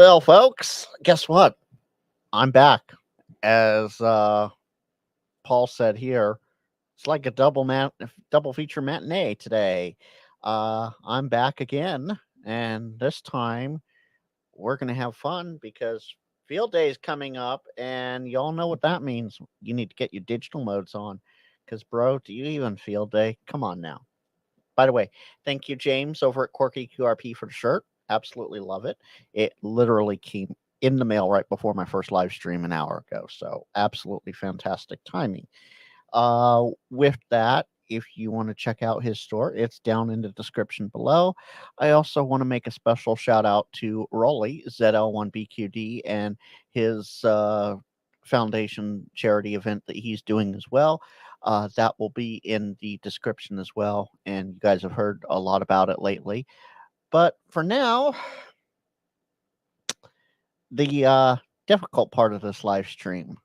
Well, folks, guess what? I'm back. As Paul said here, it's like a double feature matinee today. I'm back again, and this time we're gonna have fun because field day is coming up, and y'all know what that means. You need to get your digital modes on, because bro, do you even field day? Come on now. By the way, thank you, James, over at Quirky QRP for the shirt. Absolutely love it. It literally came in the mail right before my first live stream an hour ago. So absolutely fantastic timing. With that, if you want to check out his store, it's down in the description below. I also want to make a special shout out to Rolly, ZL1BQD, and his foundation charity event that he's doing as well. That will be in the description as well. And you guys have heard a lot about it lately. But for now, the difficult part of this live stream.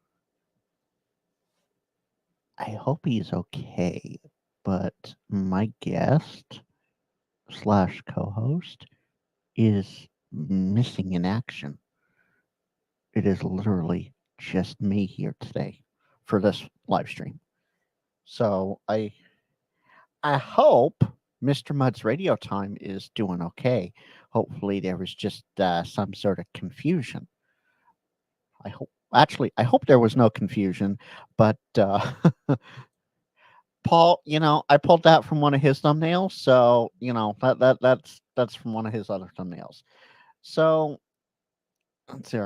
I hope he's okay, but my guest slash co-host is missing in action. It is literally just me here today for this live stream. So I hope Mr. Mudd's radio time is doing okay. Hopefully there was just some sort of confusion. I hope there was no confusion, but Paul, I pulled that from one of his thumbnails, so that's from one of his other thumbnails. So let's see.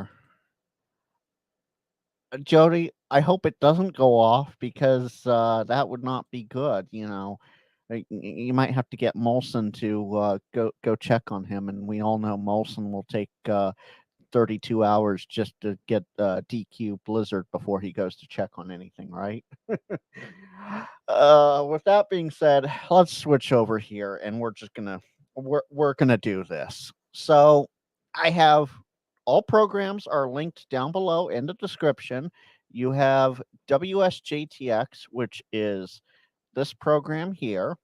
Jody, I hope it doesn't go off because that would not be good. You might have to get Molson to go check on him, and we all know Molson will take 32 hours just to get DQ Blizzard before he goes to check on anything, right? With that being said, let's switch over here, and we're gonna do this. So I have all programs are linked down below in the description. You have WSJTX, which is this program here,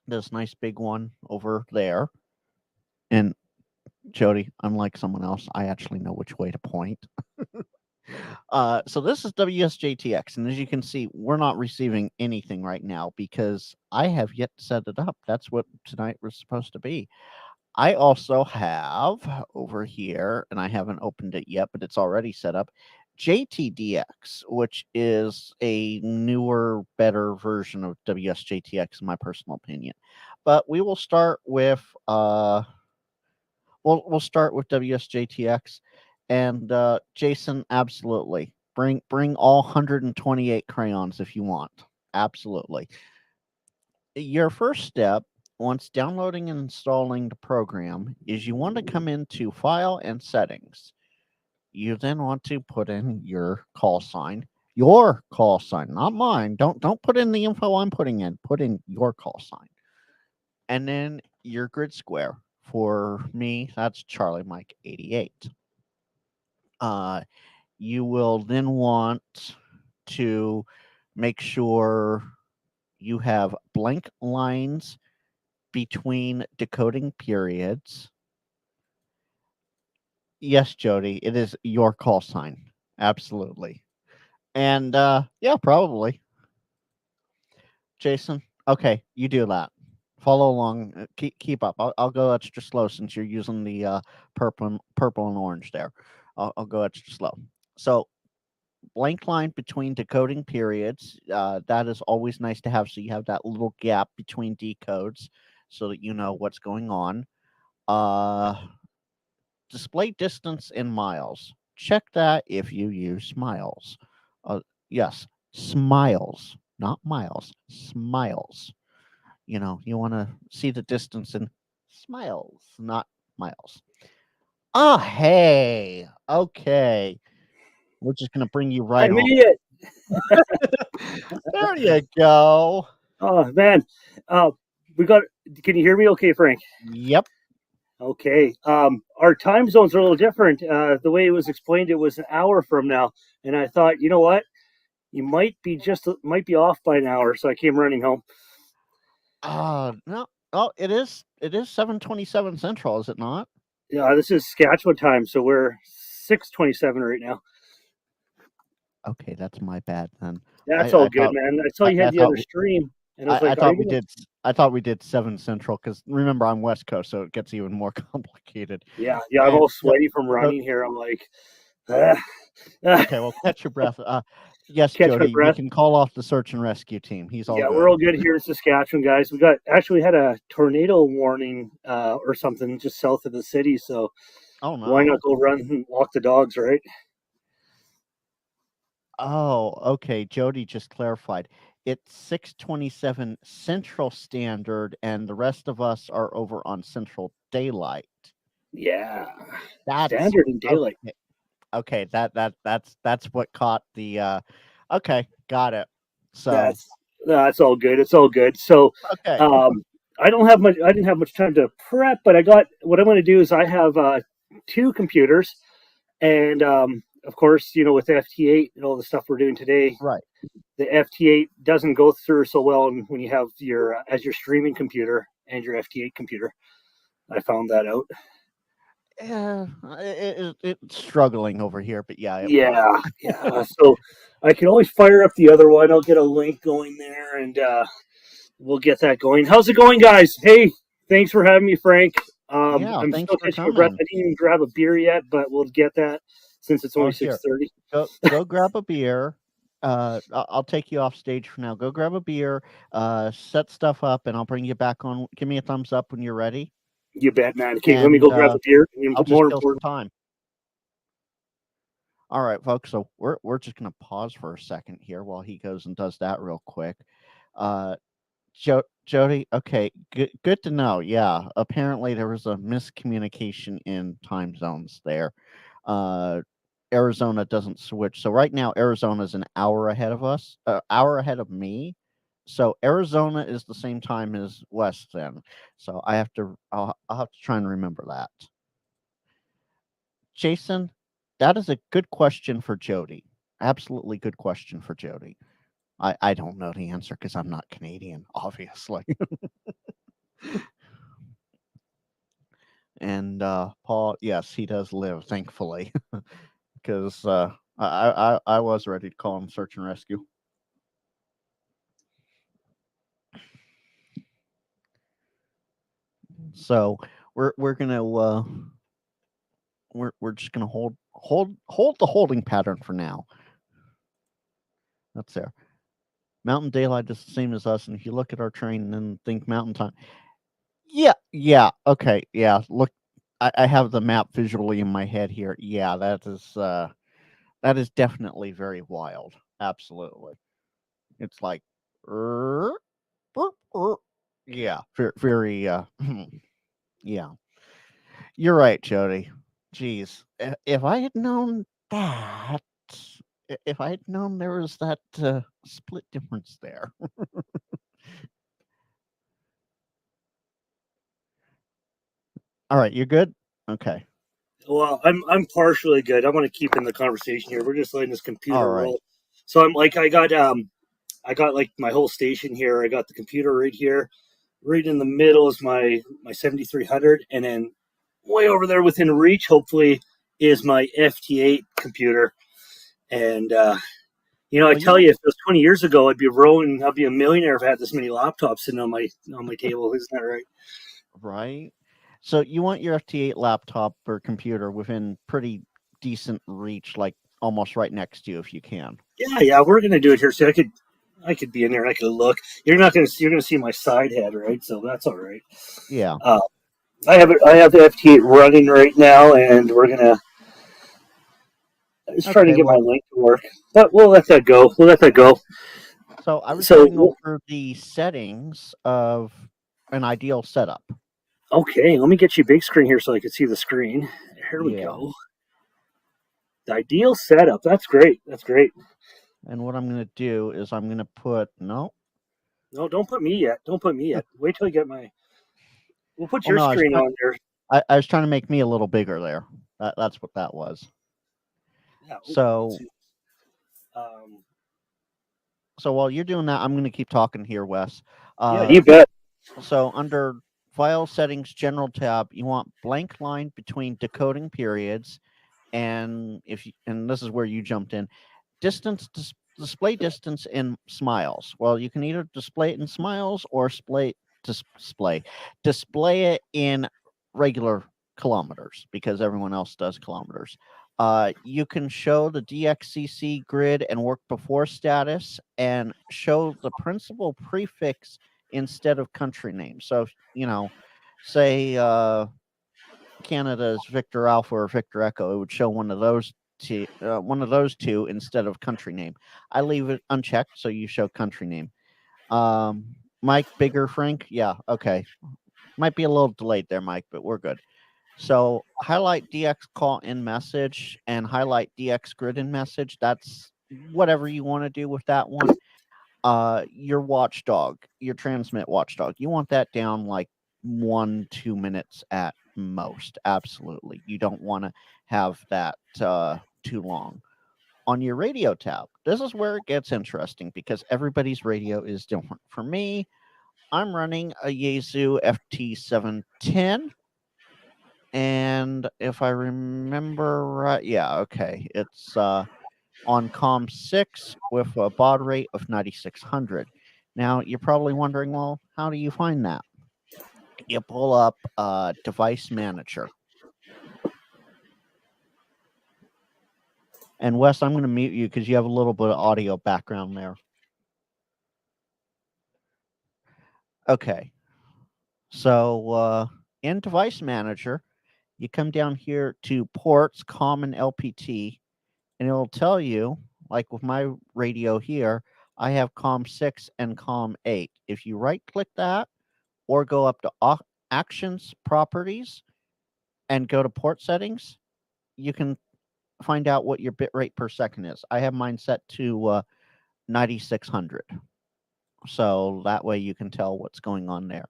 this nice big one over there. And Jody, unlike someone else, I actually know which way to point. So this is WSJTX, and as you can see, we're not receiving anything right now because I have yet to set it up. That's what tonight was supposed to be. I also have over here, and I haven't opened it yet, but it's already set up, JTDX, which is a newer, better version of WSJTX, in my personal opinion. But we will start with we'll start with WSJTX, and Jason, absolutely bring all 128 crayons if you want. Absolutely. Your first step, once downloading and installing the program, is you want to come into File and Settings. You then want to put in your call sign. Your call sign, not mine. Don't put in the info I'm putting in. Put in your call sign. And then your grid square. For me, that's Charlie Mike 88. You will then want to make sure you have blank lines between decoding periods. Yes, Jody, it is your call sign. Absolutely. And yeah, probably. Jason, okay, you do that. Follow along. Keep up. I'll go extra slow since you're using the purple and orange there. I'll go extra slow. So blank line between decoding periods. That is always nice to have. So you have that little gap between decodes so that you know what's going on. Display distance in miles. Check that if you use miles. Yes, smiles, not miles, smiles. You want to see the distance in smiles, not miles. Oh, hey. Okay. We're just going to bring you right I home. made it. There you go. Oh man, we got. Can you hear me? Okay, Frank. Yep. Okay. Our time zones are a little different. The way it was explained, it was an hour from now, and I thought, you know what, you might be off by an hour, so I came running home. No. Oh, it is 7:27 Central, is it not? Yeah, this is Saskatchewan time, so we're 6:27 right now. Okay, that's my bad then. That's all I good, thought man. I saw you I had the thought other stream, and I was I like, "Are thought you we gonna?" did. I thought we did 7 Central because remember I'm West Coast, so it gets even more complicated. Yeah, yeah. I'm And all sweaty from so, running here. I'm like, ah, ah, okay, well, catch your breath. Yes, catch my Jody, we breath. can call off the search and rescue team. He's all Yeah, we're good. all good here in Saskatchewan, guys. We had a tornado warning or something just south of the city, so Oh why not no. go run and walk the dogs, right? Oh, okay. Jody just clarified. It's 6:27 Central Standard, and the rest of us are over on Central Daylight. Yeah, That's standard in daylight. okay. Okay, that's what caught the okay, got it. So, That's that's all good. It's all good. So, okay. um, I don't have much. I didn't have much time to prep, but I got what I'm going to do is I have two computers, and of course, you know, with FT8 and all the stuff we're doing today, Right. the FT8 doesn't go through so well when you have your as your streaming computer and your FT8 computer. I found that out. Yeah, it's struggling over here, but yeah, it will. Yeah, yeah. So I can always fire up the other one. I'll get a link going there, and we'll get that going. How's it going, guys? Hey, thanks for having me, Frank. Yeah, I'm thanks still for catching my breath. coming. I didn't even grab a beer yet, but we'll get that since it's Oh, only here. 6:30. Go grab a beer. I'll take you off stage for now. Go grab a beer, set stuff up, and I'll bring you back on. Give me a thumbs up when you're ready, You bet, man. Okay, let me and go grab a beer. I'll just More kill some important, time. All right, folks. So we're just gonna pause for a second here while he goes and does that real quick. Uh, Jody, okay, good to know. Yeah, apparently there was a miscommunication in time zones there. Uh, Arizona doesn't switch. So right now Arizona's an hour ahead of us, hour ahead of me. So Arizona is the same time as West then. So I'll have to try and remember that. Jason, that is a good question for Jody. Absolutely good question for Jody. I don't know the answer because I'm not Canadian, obviously. And Paul, yes, he does live, thankfully, because I was ready to call him search and rescue. So we're gonna we're just gonna hold the holding pattern for now. That's there. Mountain daylight is the same as us, and if you look at our train and then think mountain time, yeah, okay, yeah. Look, I have the map visually in my head here. Yeah, that is definitely very wild. Absolutely, it's like, er, yeah, very yeah. You're right, Jody. Jeez, if I had known that, if I had known there was that split difference there. All right, you're good. Okay. well, I'm partially good. I'm going to keep in the conversation here. We're just letting this All computer right. roll. So I'm like, I got like my whole station here. I got the computer right here. Right in the middle is my 7300, and then way over there within reach, hopefully, is my FT8 computer. And you know, I Well, tell you, if it was 20 years ago, I'd be a millionaire if I had this many laptops sitting on my table. Isn't that right? right. So you want your FT8 laptop or computer within pretty decent reach, like almost right next to you if you can. Yeah, yeah, we're gonna do it here. So I could be in there and I could look. You're gonna see my side head, right? So that's all right. Yeah. Uh, I have the FT8 running right now, and we're gonna just trying to Okay. get my Well, link to work. But we'll let that go. We'll let that go. so I was going So over the settings of an ideal setup. okay, let me get you big screen here so I can see the screen. Here we Yeah. go. The ideal setup. That's great. That's great. And what I'm going to do is I'm going to put no. No, don't put me yet. Don't put me yet. Wait till I get my. We'll put Oh your no, screen on there. I was trying to make me a little bigger there. That's what that was. Yeah. Ooh, let's So see. Um, so while you're doing that, I'm going to keep talking here, Wes. yeah, Uh, you bet. so under File settings, general tab. You want blank line between decoding periods, and and this is where you jumped in. Display distance in smiles. Well, you can either display it in smiles or display it in regular kilometers because everyone else does kilometers. You can show the DXCC grid and work before status and show the principal prefix instead of country name. So, say Canada's Victor Alpha or Victor Echo, it would show one of those two instead of country name. I leave it unchecked, so you show country name. Mike, bigger Frank, yeah, okay. Might be a little delayed there, Mike, but we're good. So highlight DX call in message and highlight DX grid in message. That's whatever you want to do with that one. Your watchdog, your transmit watchdog, you want that down like 1-2 minutes at most. Absolutely, you don't want to have that too long. On your radio tab, this is where it gets interesting because everybody's radio is different. For me, I'm running a Yaesu FT710, and if I remember right, yeah, okay, it's on COM6 with a baud rate of 9600. Now, you're probably wondering, well, how do you find that? You pull up Device Manager. And Wes, I'm going to mute you because you have a little bit of audio background there. Okay. So in Device Manager, you come down here to Ports, COM, and LPT, and it'll tell you, like with my radio here, I have COM6 and COM8. If you right-click that or go up to Actions, Properties, and go to Port Settings, you can find out what your bit rate per second is. I have mine set to 9600. So that way you can tell what's going on there.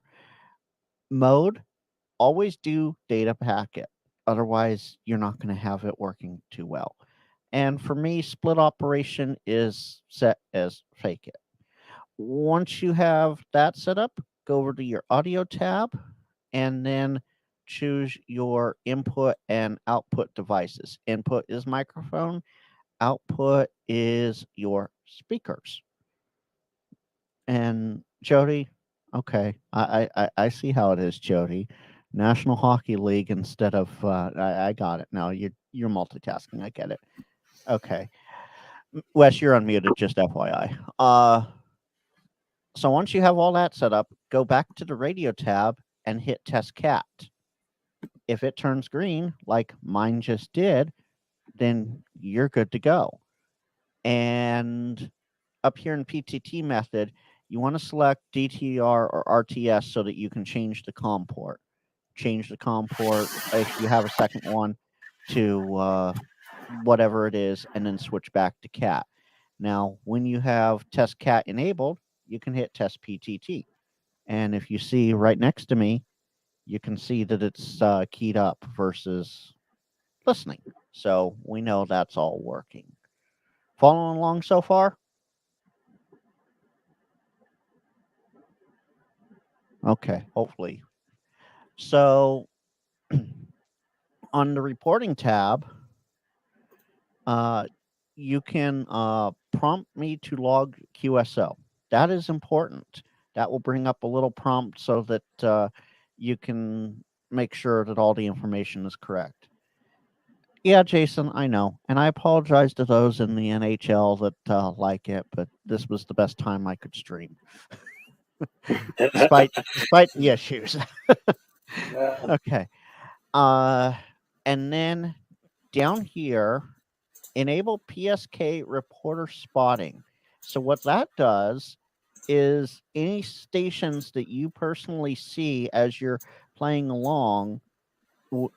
Mode, always do data packet. Otherwise, you're not going to have it working too well. And for me, split operation is set as fake it. Once you have that set up, go over to your audio tab and then choose your input and output devices. Input is microphone, output is your speakers. And Jody, okay, I see how it is, Jody. National Hockey League instead of I got it now. You're multitasking. I get it. Okay, Wes, you're unmuted. Just FYI. So once you have all that set up, go back to the radio tab and hit Test Cat. If it turns green, like mine just did, then you're good to go. And up here in PTT method, you want to select DTR or RTS so that you can change the COM port. Change the COM port if you have a second one to whatever it is, and then switch back to CAT. Now, when you have Test CAT enabled, you can hit Test PTT. And if you see right next to me, you can see that it's keyed up versus listening. So we know that's all working. Following along so far? Okay, hopefully. So on the reporting tab, you can prompt me to log QSO. That is important. That will bring up a little prompt so that you can make sure that all the information is correct. Yeah, Jason, I know. And I apologize to those in the NHL that like it, but this was the best time I could stream. despite the issues. Okay. And then down here, enable PSK reporter spotting. So what that does is any stations that you personally see as you're playing along,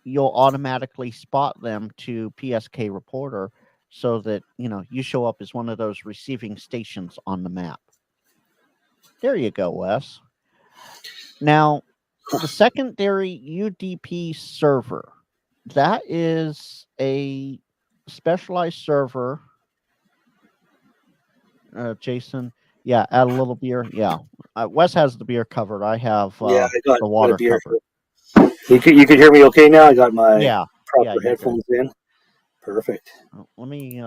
you'll automatically spot them to PSK reporter so that, you show up as one of those receiving stations on the map. There you go, Wes. Now, the secondary UDP server, that is a specialized server. Jason, yeah, add a little beer. Yeah, Wes has the beer covered. I have Yeah, I got the a water beer. covered. You could hear me okay now. I got my Yeah, yeah, proper you're good. headphones in. Perfect. Let me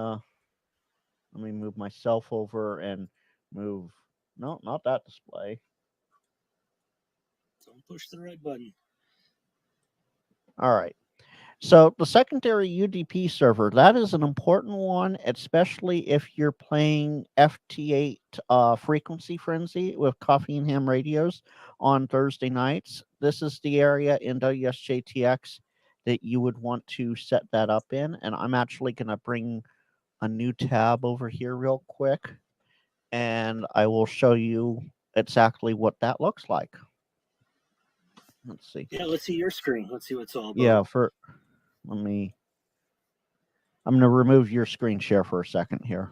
move myself over and move. No, not that display. Don't push the red button. All right. So the secondary UDP server, that is an important one, especially if you're playing FT8 Frequency Frenzy with Coffee and Ham radios on Thursday nights. This is the area in WSJTX that you would want to set that up in. And I'm actually going to bring a new tab over here real quick, and I will show you exactly what that looks like. Let's see. Yeah, let's see your screen. Let's see what it's all about. Yeah, I'm going to remove your screen share for a second here.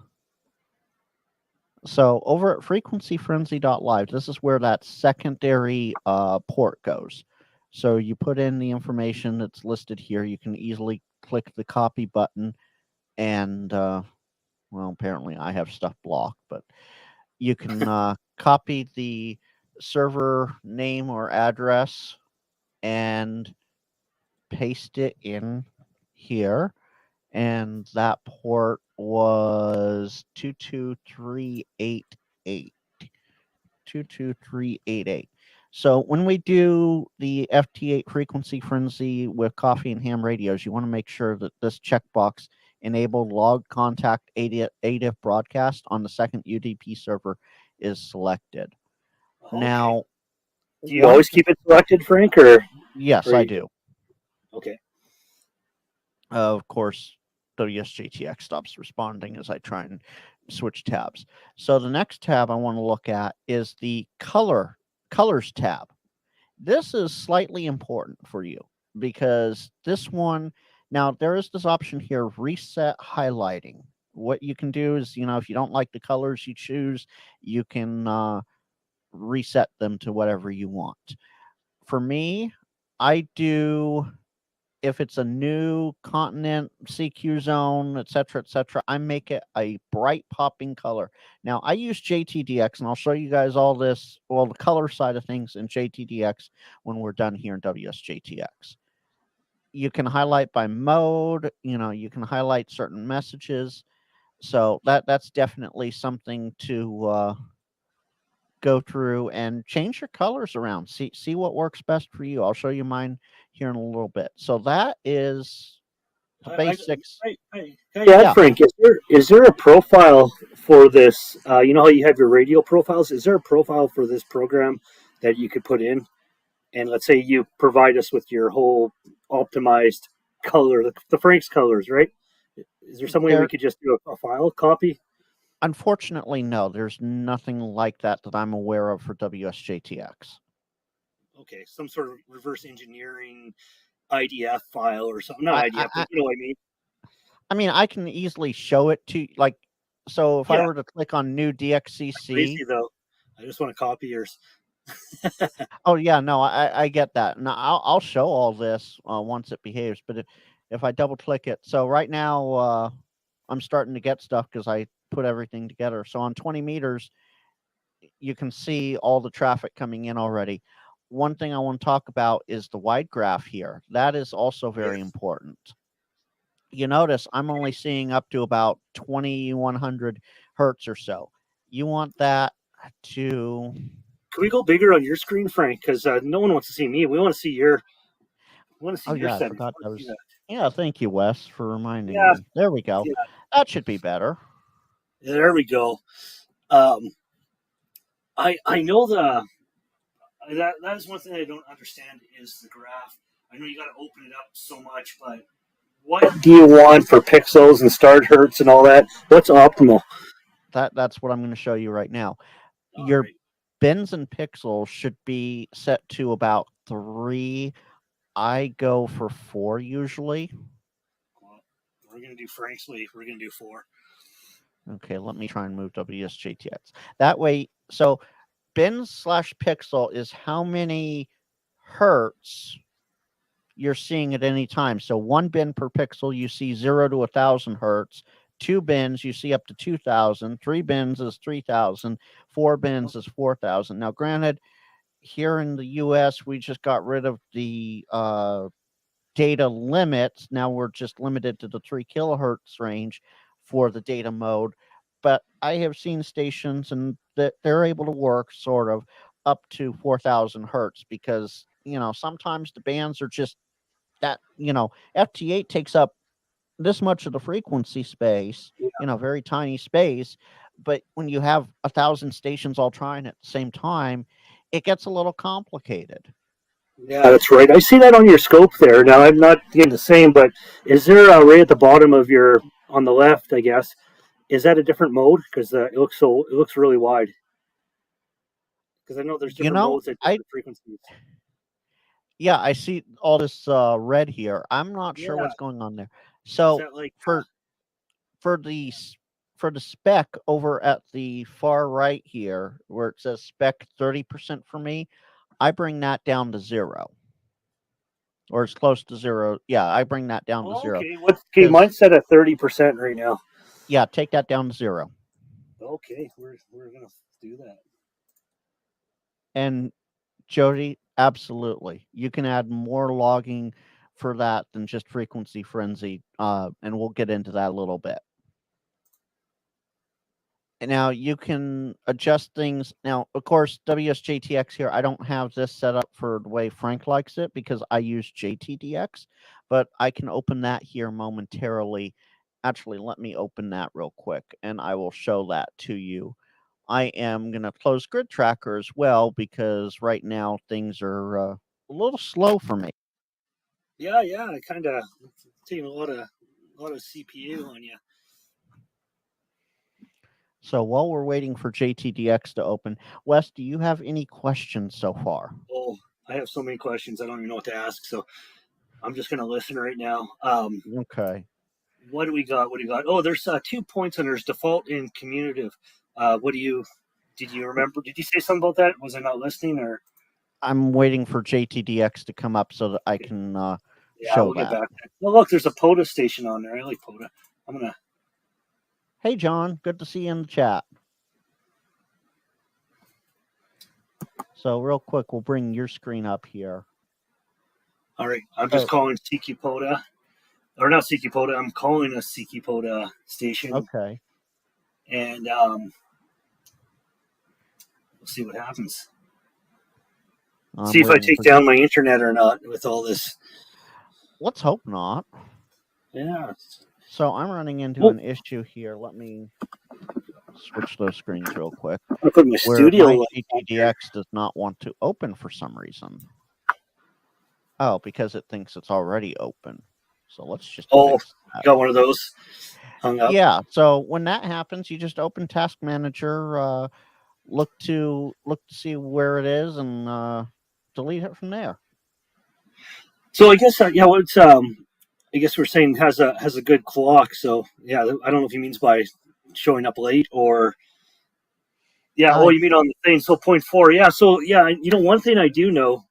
So over at frequencyfrenzy.live, this is where that secondary port goes. So you put in the information that's listed here. You can easily click the copy button, and well, apparently I have stuff blocked, but you can copy the server name or address and paste it in here. And that port was 22388. 22388. So when we do the FT8 Frequency Frenzy with Coffee and Ham radios, you want to make sure that this checkbox enabled log contact ADIF broadcast on the second UDP server is selected. Okay. Now, do you always keep it selected, Frank, or yes, I do. Okay. Of course, WSJTX stops responding as I try and switch tabs. So the next tab I want to look at is the colors tab. This is slightly important for you because this one, now there is this option here, reset highlighting. What you can do is, if you don't like the colors you choose, you can reset them to whatever you want. For me, I do, if it's a new continent, CQ zone, etc., I make it a bright popping color. Now, I use JTDX, and I'll show you guys all the color side of things in JTDX when we're done here in WSJTX. You can highlight by mode, you can highlight certain messages. So that's definitely something to go through and change your colors around. See what works best for you. I'll show you mine here in a little bit. So that is the basics. Yeah, Frank, is there a profile for this? You know how you have your radio profiles? Is there a profile for this program that you could put in? And let's say you provide us with your whole optimized color, the Frank's colors, right? Is there some way we could just do a file copy? Unfortunately, no. There's nothing like that I'm aware of for WSJTX. Okay, some sort of reverse engineering IDF file or something. Not IDF, but you know what I mean. I mean, I can easily show it to like. So if I were to click on new DXCC, crazy though. I just want to copy yours. Oh yeah, no, I get that. Now I'll show all this once it behaves. But if I double click it, so right now I'm starting to get stuff because I put everything together. So on 20 meters, you can see all the traffic coming in already. One thing I want to talk about is the wide graph here. That is also very important. You notice I'm only seeing up to about 2100 hertz or so. You want that to. Can we go bigger on your screen, Frank? Because no one wants to see me. We want to see your. We want to see your Yeah, I settings. forgot that was. Yeah, thank you, Wes, for reminding Yeah. me. There we go. Yeah. That should be better. There we go. I know that is one thing I don't understand is the graph. I know you got to open it up so much, but what do you want for pixels and start hertz and all that? What's optimal? That's what I'm going to show you right now. Your bins and pixels should be set to about 3. I go for 4 usually. Well, we're going to do Frank's leaf. We're going to do 4. Okay, let me try and move WSJTX. That way, so bin/pixel is how many hertz you're seeing at any time. So 1 bin per pixel, you see 0 to 1,000 hertz. 2 bins, you see up to 2,000. 3 bins is 3,000. 4 bins is 4,000. Now, granted, here in the US, we just got rid of the data limits. Now we're just limited to the 3 kilohertz range for the data mode. But I have seen stations and that they're able to work sort of up to 4,000 hertz because, sometimes the bands are just that, FT8 takes up this much of the frequency space, very tiny space. But when you have 1,000 stations all trying at the same time, it gets a little complicated. Yeah, that's right. I see that on your scope there. Now I'm not getting the same, but is there right at the bottom of your on the left? I guess is that a different mode? Because it looks really wide. Because I know there's You different know, modes at I different frequencies. Yeah, I see all this red here. I'm not sure Yeah, what's going on there. is So that like for the for the spec over at the far right here, where it says spec 30% for me, I bring that down to 0, or it's close to 0. Yeah, I bring that down to 0 okay? What? Okay, because mine's set at 30% right now. yeah, take that down to 0. Okay, we're gonna do that. And Jody, absolutely, you can add more logging for that than just frequency frenzy, and we'll get into that a little bit. Now you can adjust things. Now, of course, WSJTX here, I don't have this set up for the way Frank likes it because I use JTDX, but I can open that here momentarily. Actually, let me open that real quick and I will show that to you. I am going to close Grid Tracker as well because right now things are a little slow for me. Yeah, yeah. I kind of taking a lot of CPU on you. So while we're waiting for JTDX to open, Wes, do you have any questions so far? Oh, I have so many questions. I don't even know what to ask. So I'm just gonna listen right now. Okay. What do we got? What do you got? Oh, there's 2 points on there's default and commutative. What do you? Did you remember? Did you say something about that? Was I not listening or? I'm waiting for JTDX to come up so that I Okay. can Yeah, show we'll get that. back. Oh, look, there's a POTA station on there. I like POTA. I'm gonna. Hey, John, good to see you in the chat. So real quick, we'll bring your screen up here. All right, I'm just calling CQ POTA, or not CQ POTA. I'm calling a CQ POTA station. Okay. And we'll see what happens. See if I take down my internet or not with all this. Let's hope not. Yeah. So I'm running into an issue here. Let me switch those screens real quick. I'll put my where studio my GTDX does not want to open for some reason. Oh, because it thinks it's already open. So let's just fix that. Got one of those hung up. Yeah. So when that happens, you just open Task Manager, look to see where it is, and delete it from there. So I guess what's I guess we're saying has a good clock. So yeah, I don't know if he means by showing up late or you mean on the thing. So 0.4. Yeah. So yeah, one thing I do know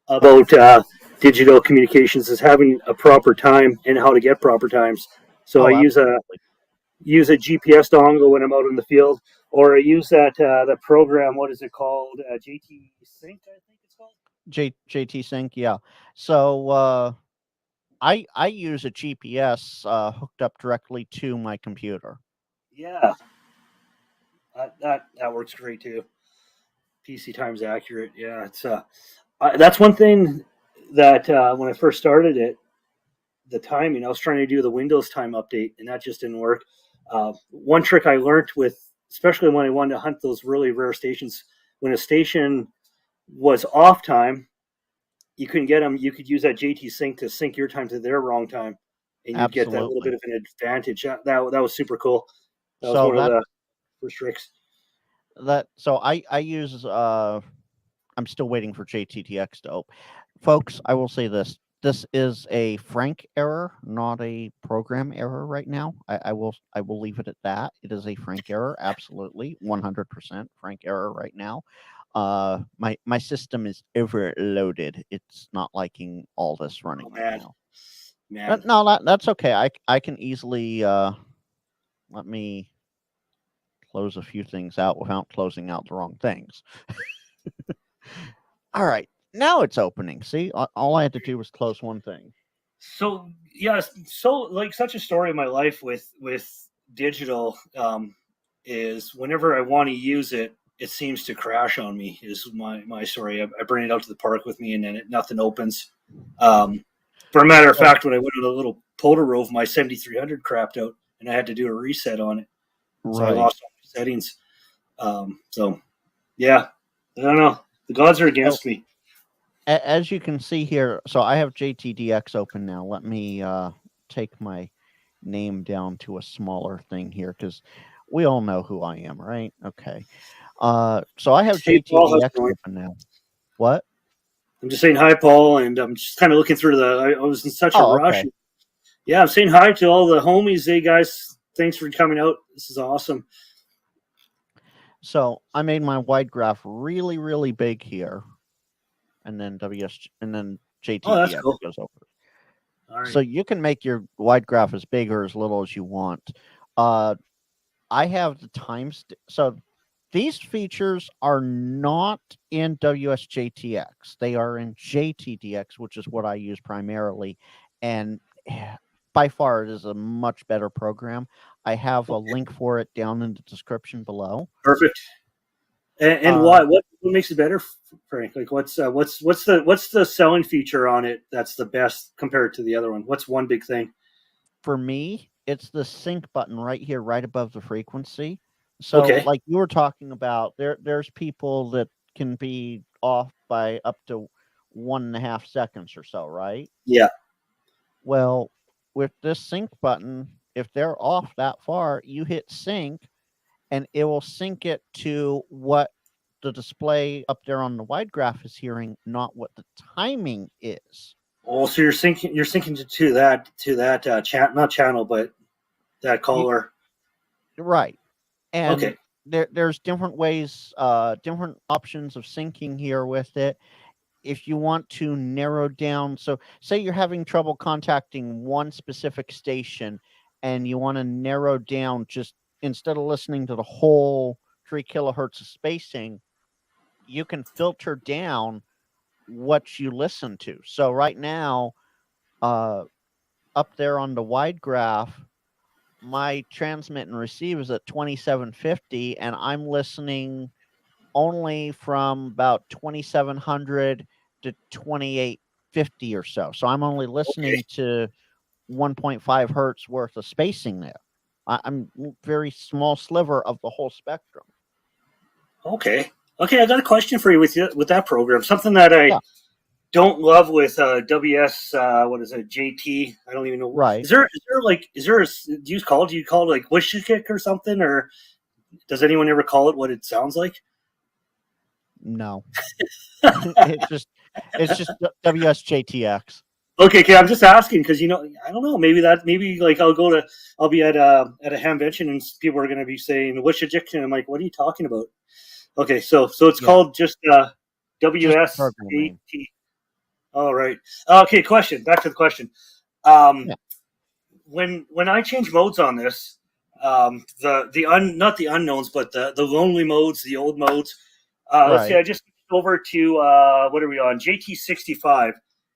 about digital communications is having a proper time and how to get proper times. So I use a GPS dongle when I'm out in the field, or I use that program. What is it called? JT Sync, I think it's called. JT Sync, yeah. So I use a GPS hooked up directly to my computer. Yeah, that works great too. PC time's accurate. Yeah, it's that's one thing that when I first started it, the timing, I was trying to do the Windows time update, and that just didn't work. One trick I learned especially when I wanted to hunt those really rare stations, when a station was off time, you couldn't get them. You could use that JT Sync to sync your time to their wrong time, and you'd get that little bit of an advantage. That was super cool. That was one of the first tricks. So I use I'm still waiting for JTTX to open. Folks, I will say this. This is a Frank error, not a program error right now. I will leave it at that. It is a Frank error, absolutely, 100% Frank error right now. My system is overloaded. It's not liking all this running right now. Man. No, that's okay. I can easily let me close a few things out without closing out the wrong things. All right, now it's opening. See, all I had to do was close one thing. So yeah, so like such a story of my life with digital is whenever I want to use it, it seems to crash on me. Is my story. I bring it out to the park with me, and then nothing opens. For a matter of So, fact, when I went on a little Polar Rove, my 7300 crapped out, and I had to do a reset on it, so I right. lost all my settings. So yeah, I don't know. The gods are So, against me. as you can see here, so I have JTDX open now. Let me take my name down to a smaller thing here because we all know who I am, right? Okay. So I have Hey Paul, how's it JTDX going? open now. What? I'm just saying hi, Paul, and I'm just kind of looking through I was in such a Oh, rush. okay. Yeah, I'm saying hi to all the homies. Hey guys, thanks for coming out. This is awesome. So I made my wide graph really, really big here, and then and then Oh, that's JTDX cool. goes over. All So right. you can make your wide graph as big or as little as you want. Uh, I have the times. So these features are not in WSJTX. They are in JTDX, which is what I use primarily. And by far, it is a much better program. I have a Okay. link for it down in the description below. Perfect. And Uh, why? What makes it better, Frank? Like, what's the selling feature on it that's the best compared to the other one? What's one big thing? for me, it's the sync button right here, right above the frequency. So, Okay. like you were talking about, there's people that can be off by up to 1.5 seconds or so, right? Yeah. Well, with this sync button, if they're off that far, you hit sync and it will sync it to what the display up there on the wide graph is hearing, not what the timing is. Oh, so you're syncing to that chat, not channel, but that You, caller. right. And Okay. there's different ways, different options of syncing here with it. If you want to narrow down, so say you're having trouble contacting one specific station and you want to narrow down, just instead of listening to the whole 3 kilohertz of spacing, you can filter down what you listen to. So right now, uh, up there on the wide graph, my transmit and receive is at 2750, and I'm listening only from about 2700 to 2850 or so. So I'm only Okay. listening to 1.5 hertz worth of spacing there. I'm very small sliver of the whole spectrum. Okay. Okay. I got a question for you with that program. Something that I Yeah, don't love with WS. What is it? JT. I don't even know. right. Do you call it like wish kick or something, or does anyone ever call it what it sounds like? No, it's just WSJTX. Okay, okay. I'm just asking because I don't know. Maybe like I'll be at a hamvention and people are going to be saying wish kick, and I'm like, what are you talking about? Okay, so it's Yeah, called just just the program name. WSAT. All right. Okay. Question. Back to the question. Um, Yeah, when I change modes on this, not the unknowns, but the lonely modes, the old modes. Let's say right. I just switched over to what are we on? JT65.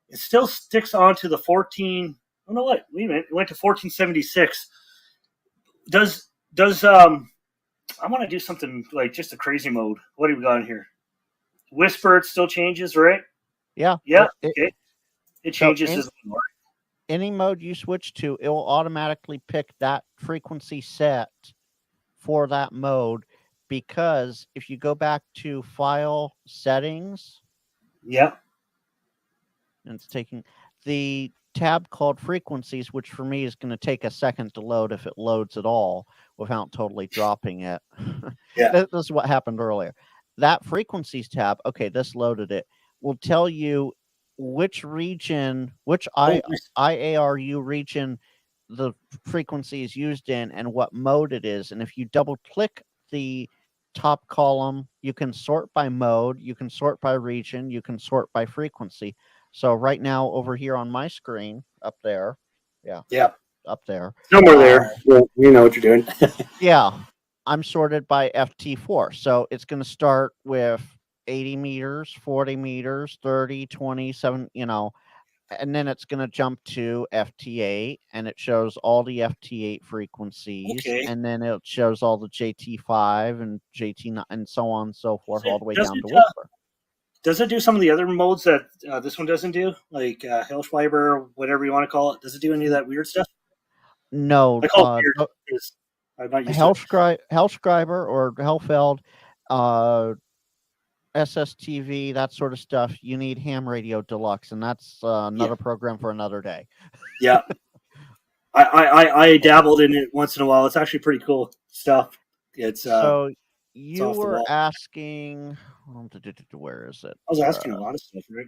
It still sticks onto the 14. Oh no, what? Wait a minute. It went to 1476. Does I want to do something like just a crazy mode. What do we got in here? Whisper. It still changes, right? Yeah. Yeah. Okay. It So changes as well. any mode you switch to, it will automatically pick that frequency set for that mode, because if you go back to file settings, Yeah. and it's taking the tab called frequencies, which for me is going to take a second to load if it loads at all without totally dropping it. Yeah. This is what happened earlier. That frequencies tab, okay, this loaded it, will tell you which region, which Oh, nice. IARU region the frequency is used in and what mode it is. And if you double click the top column, you can sort by mode, you can sort by region, you can sort by frequency. So right now over here on my screen up there, yeah, Yeah. up there. Somewhere there. Well, you know what you're doing. Yeah, I'm sorted by FT4. So it's going to start with 80 meters, 40 meters, 30, 27, and then it's going to jump to FT8 and it shows all the FT8 frequencies. Okay. And then it shows all the JT5 and JT9 and so on and so forth, all the way Does down it, to Whisper. does it do some of the other modes that this one doesn't do? Like Hellschreiber, whatever you want to call it. Does it do any of that weird stuff? No, I call it weird because I'm not used to it. Hellschreiber or Hellfeld, SSTV, that sort of stuff, you need Ham Radio Deluxe, and that's another program for another day. Yeah. I dabbled in it once in a while. It's actually pretty cool stuff. It's so it's you off the were wall. asking, where is it? I was asking a lot of stuff, right?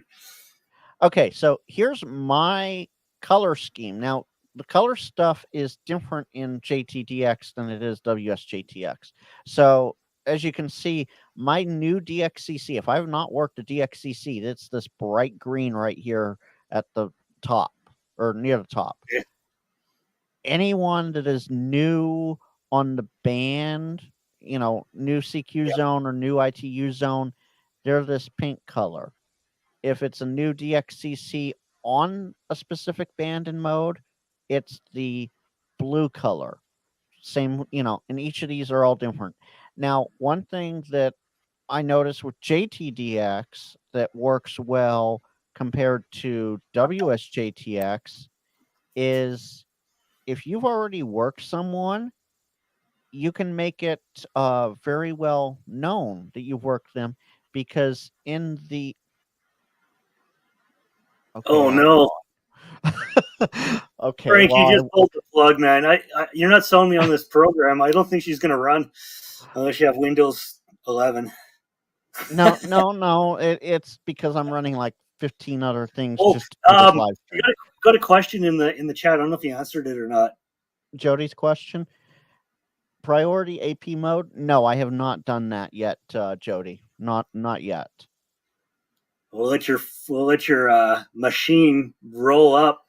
Okay, so here's my color scheme. Now, the color stuff is different in JTDX than it is WSJTX. So, as you can see, my new DXCC, if I have not worked a DXCC, it's this bright green right here at the top or near the top. Yeah. Anyone that is new on the band, new CQ zone or new ITU zone, they're this pink color. If it's a new DXCC on a specific band and mode, it's the blue color. Same, and each of these are all different. Now, one thing that I noticed with JTDX that works well compared to WSJTX is if you've already worked someone, you can make it very well known that you've worked them because in the Oh no, okay, Frank, you just pulled the plug, man. You're not selling me on this program. I don't think she's going to run unless you have Windows 11. No. It's because I'm running like 15 other things just to do this live stream. Got a question in the chat. I don't know if you answered it or not. Jody's question. Priority AP mode? No, I have not done that yet, Jody. Not yet. We'll let your machine roll up.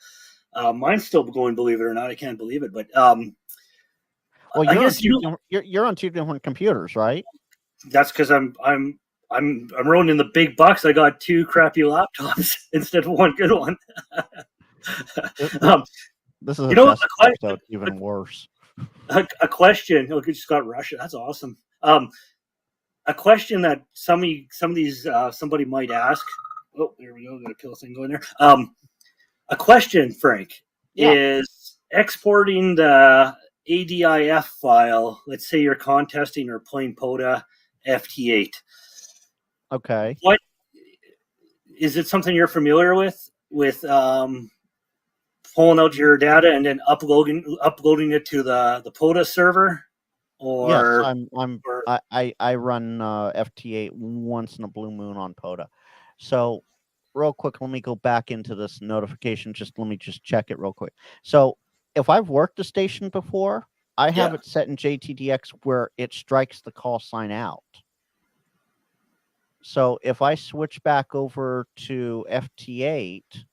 Mine's still going, believe it or not. I can't believe it, but well, you're on two different computers, right? That's because I'm rolling in the big bucks. I got two crappy laptops instead of one good one. This is a test episode, even worse. A question. Oh, you just got Russia. That's awesome. A question that somebody might ask. Oh, there we go. Got a pill thing going there. A question, Frank, is exporting the ADIF file. Let's say you're contesting or playing POTA FT8. Okay. What is it? Something you're familiar with pulling out your data and then uploading it to the POTA server? Or yes, I run FT8 once in a blue moon on POTA. So real quick, let me go back into this notification. Let me check it real quick. So if I've worked a station before, I have it set in JTDX where it strikes the call sign out. So if I switch back over to FT8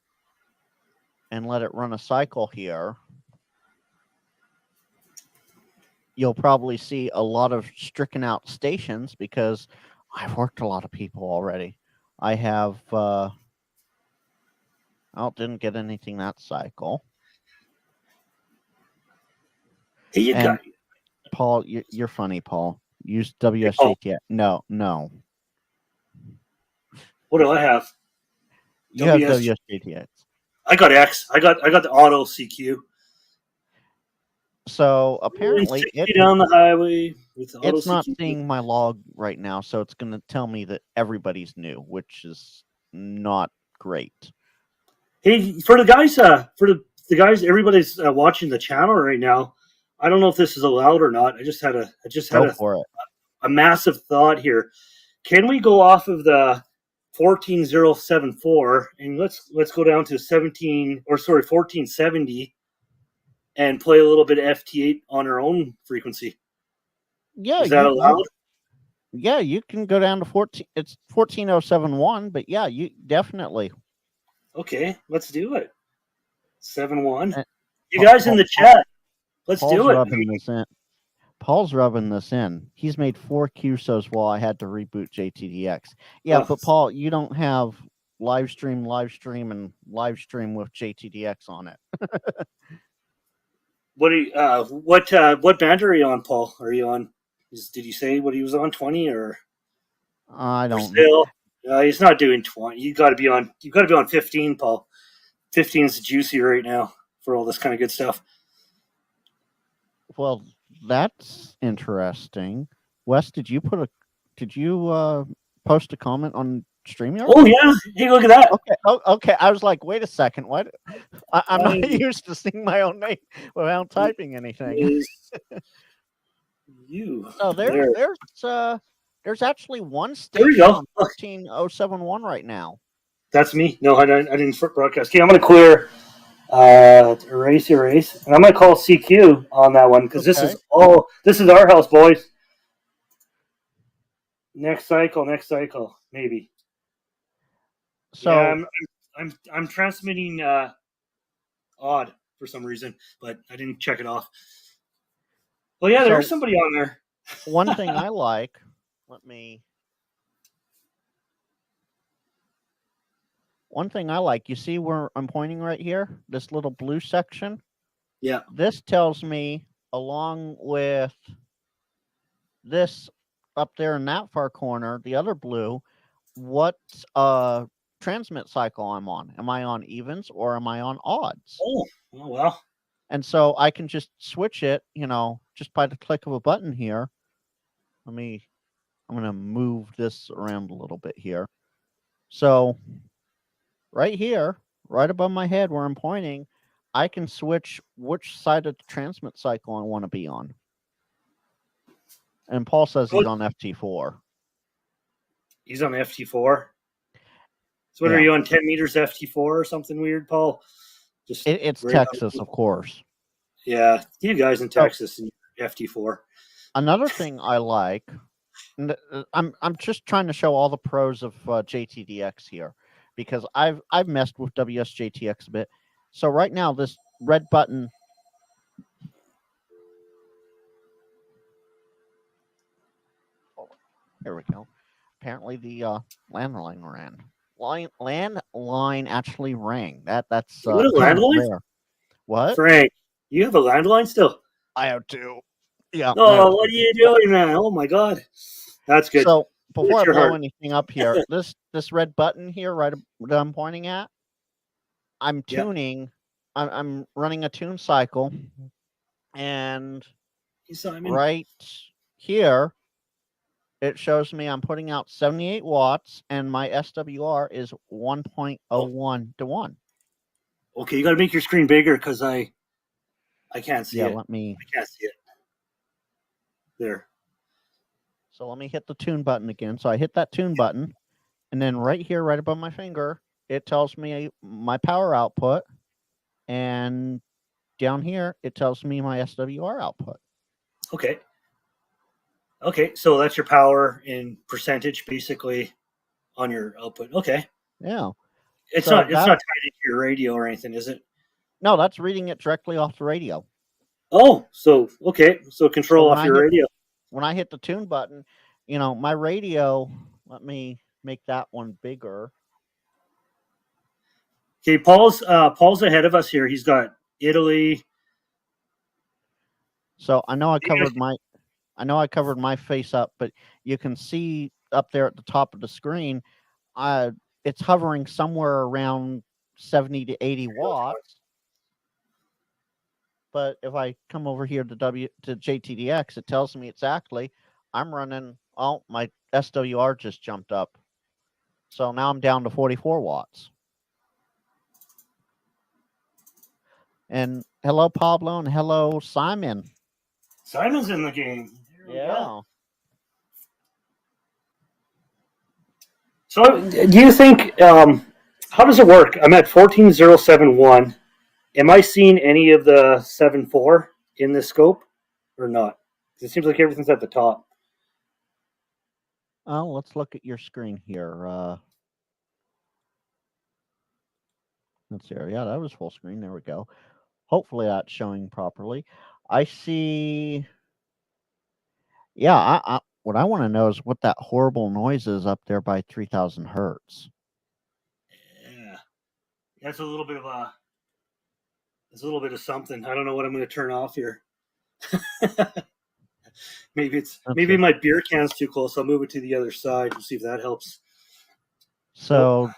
and let it run a cycle here, you'll probably see a lot of stricken out stations because I've worked a lot of people already. I have, didn't get anything that cycle. Hey, got Paul, you're funny, Paul. Use WSJT. No. What do I have? You have WSJTX. I got X. I got the auto CQ. So apparently down the highway with the it's not seeing my log right now, so it's going to tell me that everybody's new, which is not great. Hey, for the guys, everybody's watching the channel right now. I don't know if this is allowed or not. I just had a massive thought here. Can we go off of the 14074 and let's go down to 1470 and play a little bit of FT8 on our own frequency? Yeah, is that allowed? Yeah, you can go down to 14. It's 14071, but yeah, you definitely. Okay, let's do it. 7-1. You guys in the chat, let's Paul's do it. rubbing this in. Paul's rubbing this in. He's made 4 QSOs while I had to reboot JTDX. Yeah, but Paul, you don't have live stream, and live stream with JTDX on it. What are you, what band are you on, Paul? Are you on? Did you say what he was on? 20 or? I don't know. He's not doing 20. You got to be on. You got to be on 15, Paul. 15 is juicy right now for all this kind of good stuff. Well, that's interesting. Wes, did you post a comment on StreamYard? Oh yeah, hey, look at that. Okay, okay. I was like, wait a second, what? I'm not used to seeing my own name without typing anything. So there's actually one station on 14071 right now. That's me. No, I didn't broadcast. Okay, I'm gonna clear erase, and I'm gonna call CQ on that one because this is our house, boys. Next cycle, maybe. So yeah, I'm transmitting odd for some reason, but I didn't check it off. Well, yeah, there's somebody on there. One thing I like, you see where I'm pointing right here? This little blue section? Yeah. This tells me, along with this up there in that far corner, the other blue, what transmit cycle I'm on. Am I on evens or am I on odds? Oh well. And so I can just switch it, just by the click of a button here. I'm going to move this around a little bit here. So right here, right above my head where I'm pointing, I can switch which side of the transmit cycle I want to be on. And Paul says he's on FT4. He's on FT4? So what are you on, 10 meters FT4 or something weird, Paul? It's Texas, of course. Yeah, you guys in Texas and FT4. Another thing I like, and I'm just trying to show all the pros of JTDX here, because I've messed with WSJTX a bit. So right now, this red button. Oh, here we go. Apparently the landline ran. Landline actually rang. That's you have a landline? Rare. What? Frank, you have a landline still? I have two. Yeah. Oh, what are you doing, man? Oh my God, that's good. So before I blow anything up here, this red button here, right that I'm pointing at, I'm tuning. I'm running a tune cycle, and right here, it shows me I'm putting out 78 watts, and my SWR is 1.01 to 1. Okay, you got to make your screen bigger because I can't see it. I can't see it. There. So let me hit the tune button again. So I hit that tune button, and then right here, right above my finger, it tells me my power output, and down here, it tells me my SWR output. Okay. Okay, so that's your power in percentage, basically, on your output. Okay. Yeah. It's not tied into your radio or anything, is it? No, that's reading it directly off the radio. Oh, so okay. So control off your radio. When I hit the tune button, my radio, let me make that one bigger. Okay, Paul's ahead of us here. He's got Italy. So I know I covered my face up, but you can see up there at the top of the screen, it's hovering somewhere around 70 to 80 watts. But if I come over here to JTDX, it tells me exactly I'm running. Oh, my SWR just jumped up. So now I'm down to 44 watts. And hello, Pablo, and hello, Simon. Simon's in the game. Yeah. So do you think, how does it work? I'm at 14071. Am I seeing any of the 7.4 in this scope or not? It seems like everything's at the top. Oh, let's look at your screen here. Let's see. Yeah, that was full screen. There we go. Hopefully that's showing properly. I see. Yeah, what I want to know is what that horrible noise is up there by 3,000 hertz. Yeah, that's a little bit of a. It's a little bit of something. I don't know what I'm going to turn off here. Let's maybe see. my beer can's too close. I'll move it to the other side and see if that helps. Oh, So,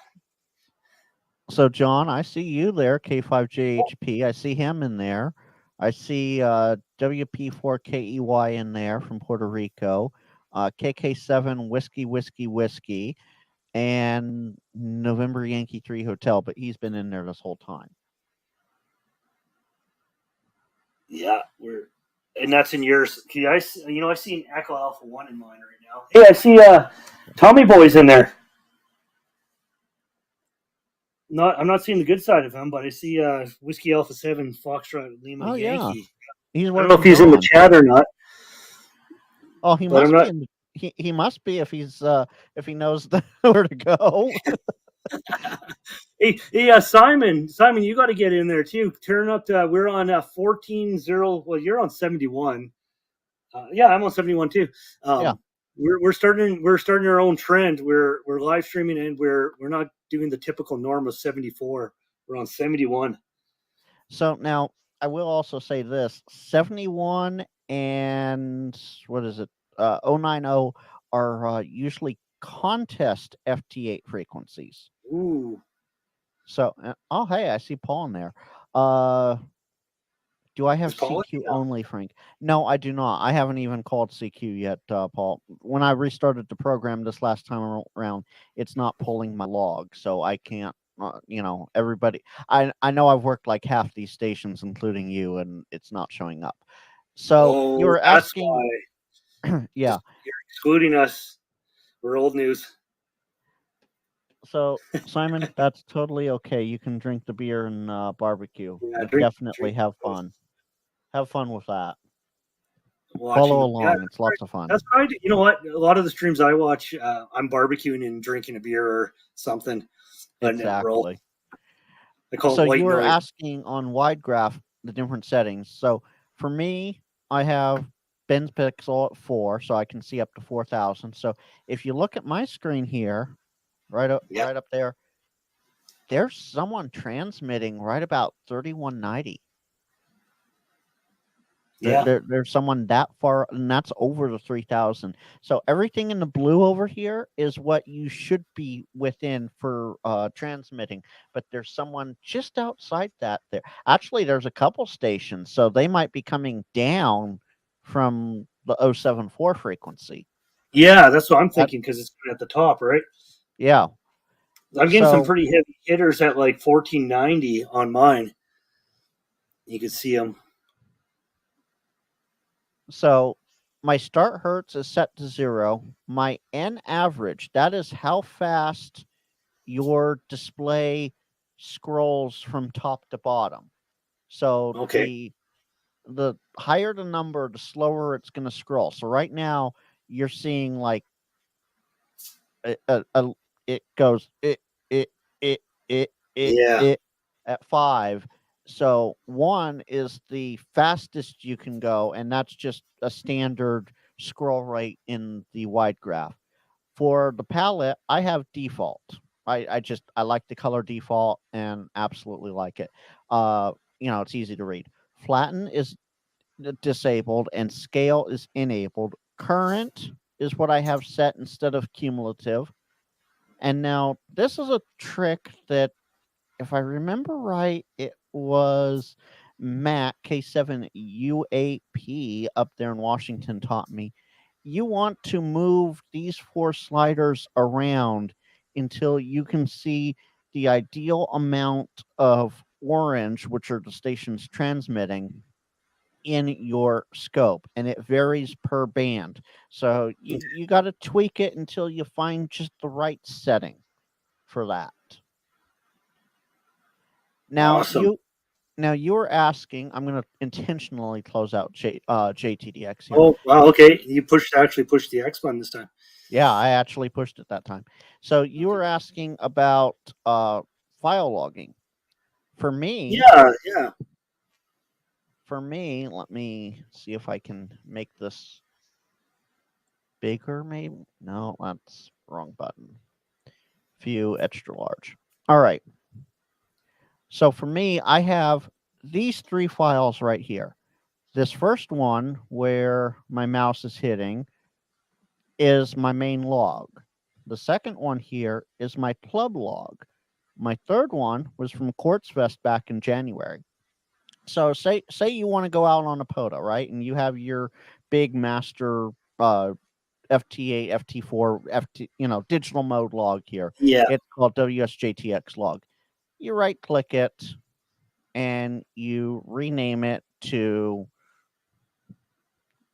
so John, I see you there, K5JHP. I see him in there. I see WP4KEY in there from Puerto Rico. KK7 Whiskey Whiskey Whiskey and November Yankee 3 Hotel, but he's been in there this whole time. yeah, and that's in yours. I see an Echo Alpha 1 in mine right now. Hey, I see Tommy Boy's in there. I'm not seeing the good side of him, but I see Whiskey Alpha 7 Foxtrot Lima Oh yeah, Yankee. he's I don't know if working he's in the Dawn. chat or not, Oh, he but I'm must be not. in. He must be if he knows where to go. Hey, Simon, you got to get in there too. Turn up to, we're on 14-0. Well, you're on 71. Yeah, I'm on 71 too. Yeah. We're starting our own trend. We're live streaming and we're not doing the typical norm of 74. We're on 71. So now I will also say this: 71 and what is it? 090 are usually contest FT8 frequencies. Ooh, So, oh hey, I see Paul in there. Uh, Do I have is Paul? CQ only, Frank? No, I do not. I haven't even called CQ yet, Paul. When I restarted the program this last time around, it's not pulling my log, so I can't. Everybody. I know I've worked like half these stations, including you, and it's not showing up. So you Oh, were that's asking, why. yeah. You're excluding us. We're old news. So Simon, that's totally okay. You can drink the beer and barbecue. Yeah, You drink. definitely have fun. Have fun with that. Follow Watching. Yeah, along. It's lots of fun. that's what I do. You know what? A lot of the streams I watch, I'm barbecuing and drinking a beer or something. And roll. Exactly. I call So it you white were noise. asking on wide graph the different settings. So for me, I have Ben's pixel at 4, so I can see up to 4,000. So if you look at my screen here, right up there, there's someone transmitting right about 3190. Yeah. There's someone that far, and that's over the 3,000. So everything in the blue over here is what you should be within for transmitting. But there's someone just outside that there. Actually, there's a couple stations, so they might be coming down from the 074 frequency. Yeah, that's what I'm That, thinking because it's at the top, right? yeah. I'm getting some So pretty heavy hitters at like 1490 on mine. You can see them. So my start hertz is set to 0. My N average, that is how fast your display scrolls from top to bottom. So Okay. the higher the number, the slower it's going to scroll. So right now you're seeing like it goes it it Yeah. it at 5. So 1 is the fastest you can go, and that's just a standard scroll rate in the wide graph. For the palette, I have default. I like the color default and absolutely like it. It's easy to read. Flatten is disabled and scale is enabled. Current is what I have set instead of cumulative. And now this is a trick that, if I remember right, it was Matt K7UAP up there in Washington taught me. You want to move these 4 sliders around until you can see the ideal amount of orange, which are the stations transmitting, in your scope, and it varies per band. So you got to tweak it until you find just the right setting for that. Now Awesome. you were asking. I'm going to intentionally close out JTDX here. Oh, wow. Okay. You actually pushed the X button this time. Yeah, I actually pushed it that time. So you were asking about file logging. For me, Yeah. Yeah. for me, let me see if I can make this bigger, maybe. No, that's wrong button. View extra large. All right. So for me, I have these 3 files right here. This first one where my mouse is hitting is my main log. The second one here is my club log. My third one was from Quartzfest back in January. So say you want to go out on a POTA, right? And you have your big master FT8, FT4, digital mode log here. Yeah. It's called WSJTX log. You right click it and you rename it to,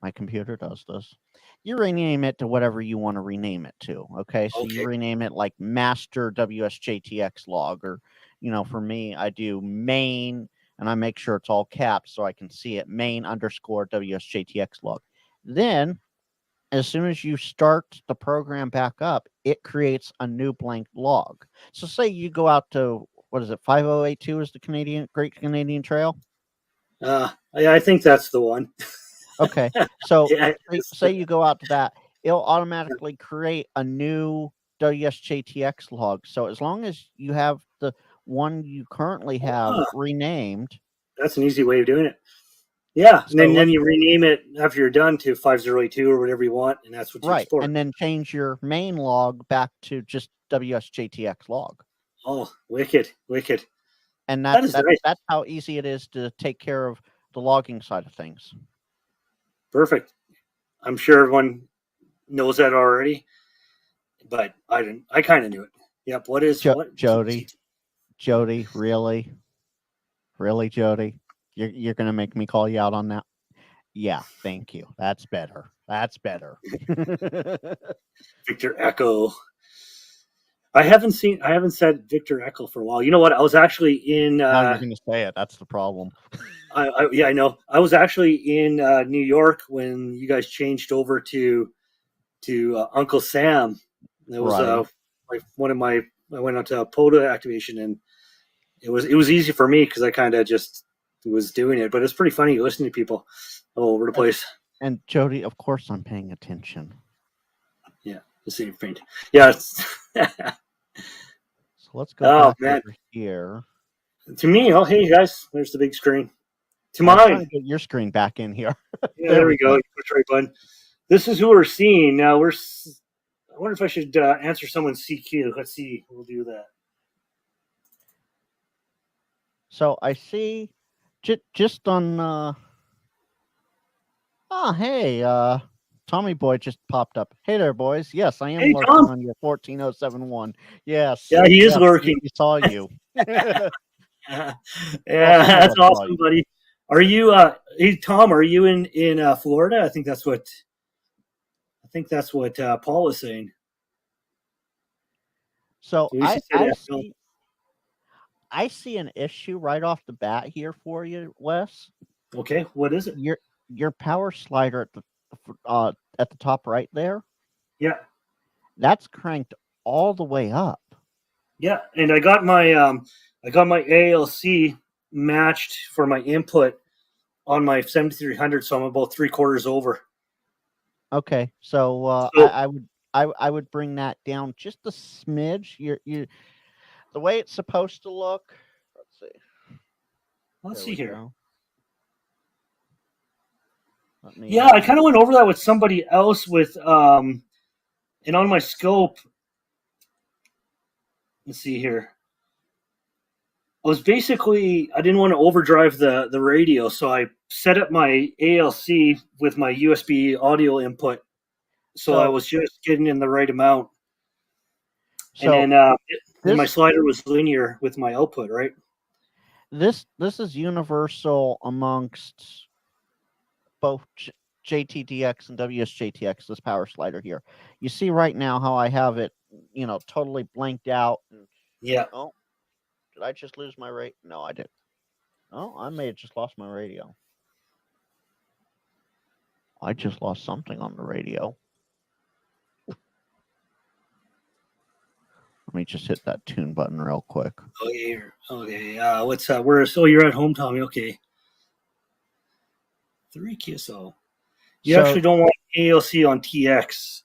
my computer does this. You rename it to whatever you want to rename it to. Okay. So you Okay. rename it like master WSJTX log, or, for me, I do main and I make sure it's all caps so I can see it, main underscore WSJTX log. Then as soon as you start the program back up, it creates a new blank log. So say you go out to, what is it, 5082 is the Great Canadian Trail? I think that's the one. Okay. So Yeah. say you go out to that, it'll automatically create a new WSJTX log. So as long as you have the one you currently have renamed. That's an easy way of doing it. Yeah, and So then you rename it after you're done to 5082 or whatever you want, and that's what you right, export. and then change your main log back to just WSJTX log. Oh, wicked. And That is nice. that's how easy it is to take care of the logging side of things. Perfect. I'm sure everyone knows that already, but I didn't. I kind of knew it. Yep. What is what? Jody, really, Jody, you're gonna make me call you out on that? Yeah, thank you. That's better. Victor Echo. I haven't said Victor Echo for a while. You know what? I was actually in. Now you're gonna say it. That's the problem. I know. I was actually in New York when you guys changed over to Uncle Sam. It was Right. I went on to a POTA activation, and it was easy for me because I kind of just was doing it. But it's pretty funny listening to people all over the place. And Jody, of course, I'm paying attention. Yeah, the same thing. Yeah. So let's go back man. over here. To me, oh hey guys, there's the big screen. To I'm trying mine. to get your screen back in here. Yeah, there we go. Push right button. This is who we're seeing now. I wonder if I should answer someone's CQ. Let's see. We'll do that. So I see, just on. Hey, Tommy Boy just popped up. Hey there, boys. Yes, I am lurking Tom. on your 14071. Yes. Yeah, he is lurking. We saw you. Yeah, that's awesome, buddy. Are you hey Tom, are you in Florida? I think that's what Paul was saying. So I see an issue right off the bat here for you, Wes. Okay, what is it? Your power slider at the top right there. Yeah. That's cranked all the way up. Yeah, and I got my ALC matched for my input on my 7300, so I'm about 3/4 over. Okay, so I would bring that down just a smidge. You the way it's supposed to look. Let's see here. Go. Yeah, I kind of went over that with somebody else and on my scope. Let's see here. I didn't want to overdrive the radio, so I set up my ALC with my USB audio input. So I was just getting in the right amount. And then my slider was linear with my output, right? This is universal amongst both JTDX and WSJTX, this power slider here. You see right now how I have it, totally blanked out. Yeah. Oh, did I just lose my rate? No, I didn't. Oh, I may have just lost my radio. I just lost something on the radio. Let me just hit that tune button real quick. Okay. What's where? So you're at home, Tommy? Okay. 3 QSL. You So actually don't want ALC on TX.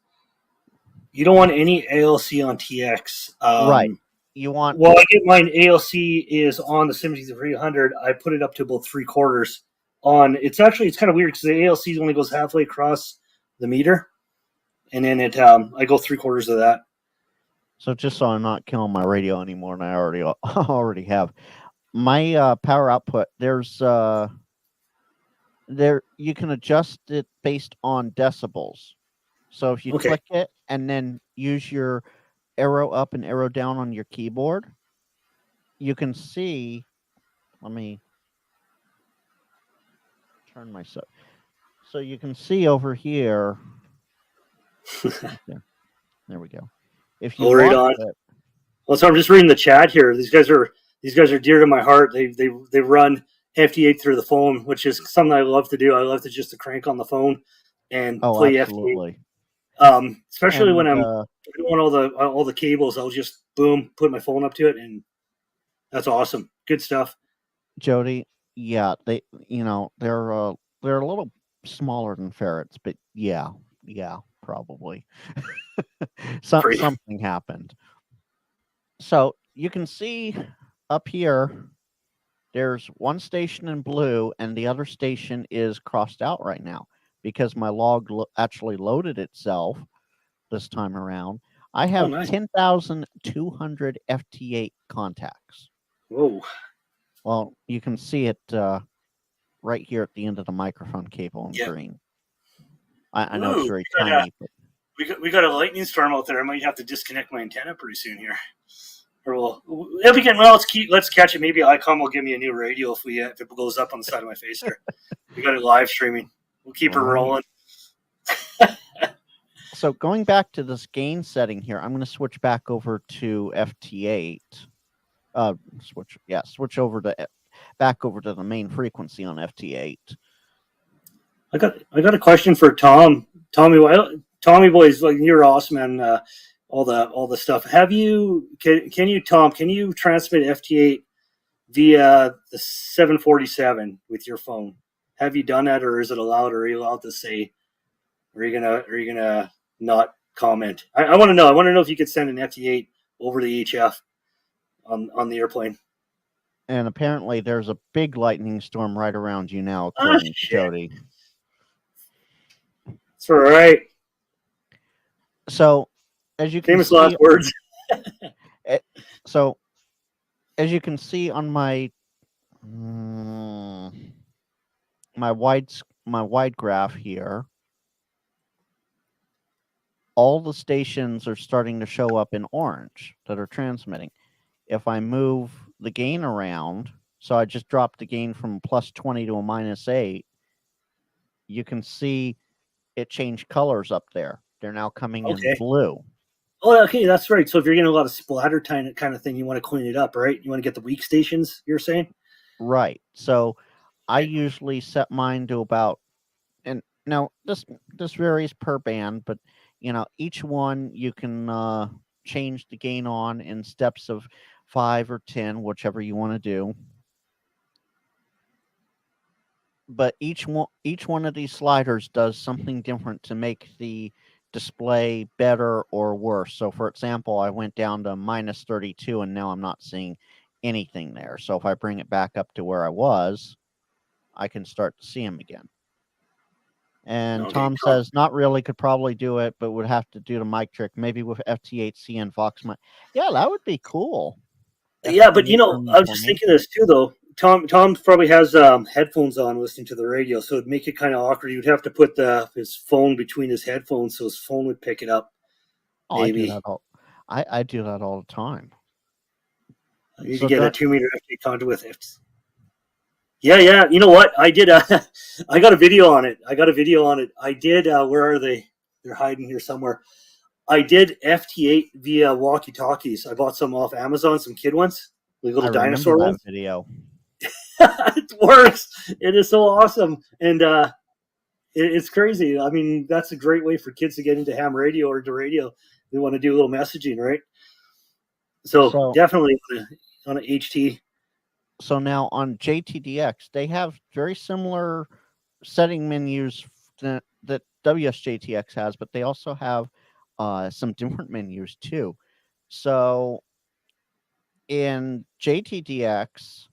You don't want any ALC on TX. right, you want Well, I get mine ALC is on the 7300. I put it up to about 3/4 on. It's kind of weird because the ALC only goes halfway across the meter, and then I go 3/4 of that. so just so I'm not killing my radio anymore, and I already have my power output. There you can adjust it based on decibels. So if you Okay. click it and then use your arrow up and arrow down on your keyboard, you can see. Let me turn myself. So you can see over here. There we go. If you Right lock on. it, Well, so I'm just reading the chat here. These guys are dear to my heart. They run FT8 through the phone, which is something I love to do. I love to just to crank on the phone and oh, play FT8. absolutely. Especially when And I don't want all the cables. I'll just boom put my phone up to it, and that's awesome. Good stuff. Jody, yeah, they're a little smaller than ferrets, but yeah, probably. Pretty. Something happened. So you can see up here, there's one station in blue, and the other station is crossed out right now because my log actually loaded itself this time around. I Oh, have nice. 10,200 FT8 contacts. Whoa. Well, you can see it right here at the end of the microphone cable in Yeah. green. I know it's Ooh, very tiny, but we got a lightning storm out there. I might have to disconnect my antenna pretty soon here. Or if we can, well, let's catch it. Maybe ICOM will give me a new radio if it goes up on the side of my face here. We got it live streaming. We'll keep it rolling. So going back to this gain setting here, I'm going to switch back over to FT8. Switch over to back over to the main frequency on FT8. I got a question for Tom. Tommy boys, like, you're awesome, man. All the stuff. Can you, Tom? Can you transmit FT8 via the 747 with your phone? Have you done that, or is it allowed? Or are you allowed to say? Are you gonna not comment? I want to know. I want to know if you could send an FT8 over the HF on the airplane. And apparently, there's a big lightning storm right around you now, according to Jody. That's all right. So, as you can Famous see, last words. So, as you can see on my wide graph here, all the stations are starting to show up in orange that are transmitting. If I move the gain around, so I just dropped the gain from +20 to a -8, you can see it changed colors up there. They're now coming in blue. Oh, okay, that's right. So if you're getting a lot of splatter kind of thing, you want to clean it up, right? You want to get the weak stations, you're saying? Right. So I usually set mine to about, and now this varies per band, but each one you can change the gain on in steps of 5 or 10, whichever you want to do. But each one of these sliders does something different to make the display better or worse. So for example, I went down to -32 and now I'm not seeing anything there. So if I bring it back up to where I was, I can start to see them again. And Okay, Tom says, not really, could probably do it, but would have to do the mic trick, maybe with FT8C and Vox mic. Yeah, that would be cool. Yeah, but I was just thinking this too, though. Tom probably has headphones on listening to the radio, so it'd make it kind of awkward. You'd have to put his phone between his headphones so his phone would pick it up. Oh, Maybe. I do that all the time. You can get a 2-meter FT conduit. Yeah. You know what? I did. I got a video on it. I did. Where are they? They're hiding here somewhere. I did FT8 via walkie-talkies. I bought some off Amazon, some kid ones, like little dinosaur ones. Video. It works. It is so awesome, and it's crazy. I mean, that's a great way for kids to get into ham radio or to radio. They want to do a little messaging, right? So definitely on an HT. So now on JTDX, they have very similar setting menus that WSJTX has, but they also have some different menus too. So in JTDX,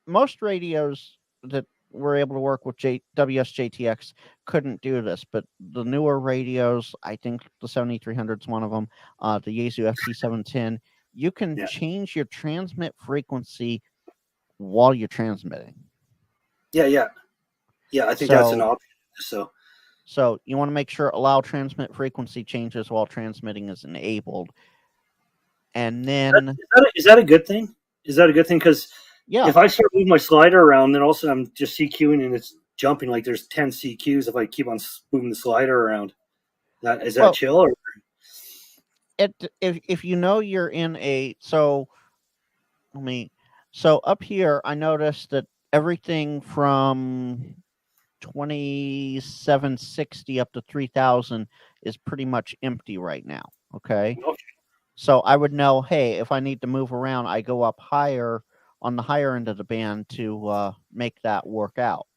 most radios that were able to work with WSJTX couldn't do this, but the newer radios, I think the 7300 is one of them, the Yaesu FT710, you can Yeah. change your transmit frequency while you're transmitting. Yeah. Yeah. Yeah. I think that's an So option. So So you want to make sure allow transmit frequency changes while transmitting is enabled. And then, is that a good thing? Is that a good thing? Because yeah, if I start moving my slider around, then all of a sudden I'm just CQing and it's jumping like there's 10 CQs if I keep on moving the slider around. That is that well, chill or if you know you're in a let me so up here I noticed that everything from 2760 up to 3000 is pretty much empty right now. Okay, okay. so I would know, hey, if I need to move around, I go up higher on the higher end of the band to make that work out.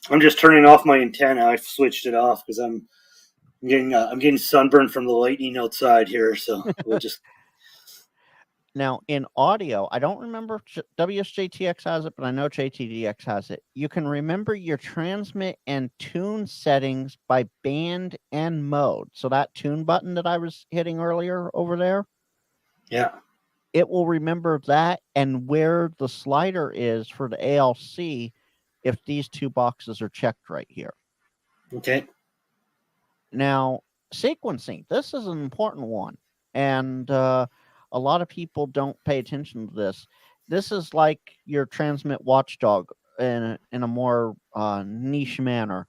I'm just turning off my antenna. I've switched it off because I'm getting sunburned from the lightning outside here. So we'll just Now, in audio, I don't remember if WSJTX has it, but I know JTDX has it. You can remember your transmit and tune settings by band and mode. So that tune button that I was hitting earlier over there, yeah. it will remember that and where the slider is for the ALC if these two boxes are checked right here. Okay. Now, sequencing, this is an important one. And a lot of people don't pay attention to this. This is like your transmit watchdog in a more niche manner.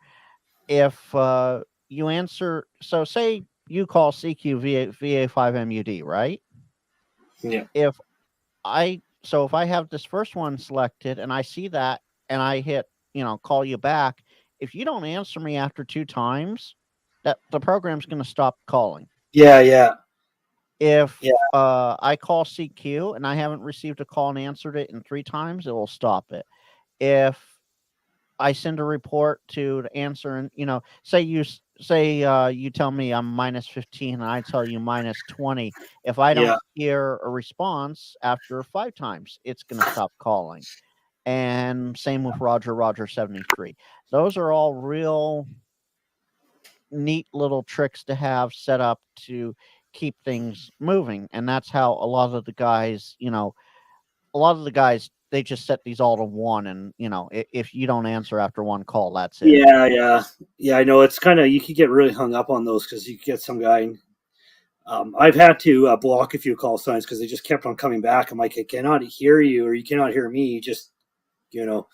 If you answer, so say you call CQ VA5MUD, right? Yeah. If if I have this first one selected and I see that and I hit, call you back, if you don't answer me after 2 times, that the program's going to stop calling. Yeah. Yeah. If Yeah. I call CQ and I haven't received a call and answered it in 3 times, it will stop it. If I send a report to answer, and say you tell me I'm -15 and I tell you -20. If I Yeah. don't hear a response after 5 times, it's going to stop calling. And same with Roger 73. Those are all real neat little tricks to have set up to keep things moving. And that's how a lot of the guys, they just set these all to one. And, if you don't answer after one call, that's it. Yeah. Yeah. Yeah. I know it's kind of you could get really hung up on those because you get some guy. I've had to block a few call signs because they just kept on coming back. I'm like, I cannot hear you, or you cannot hear me. You just, you know,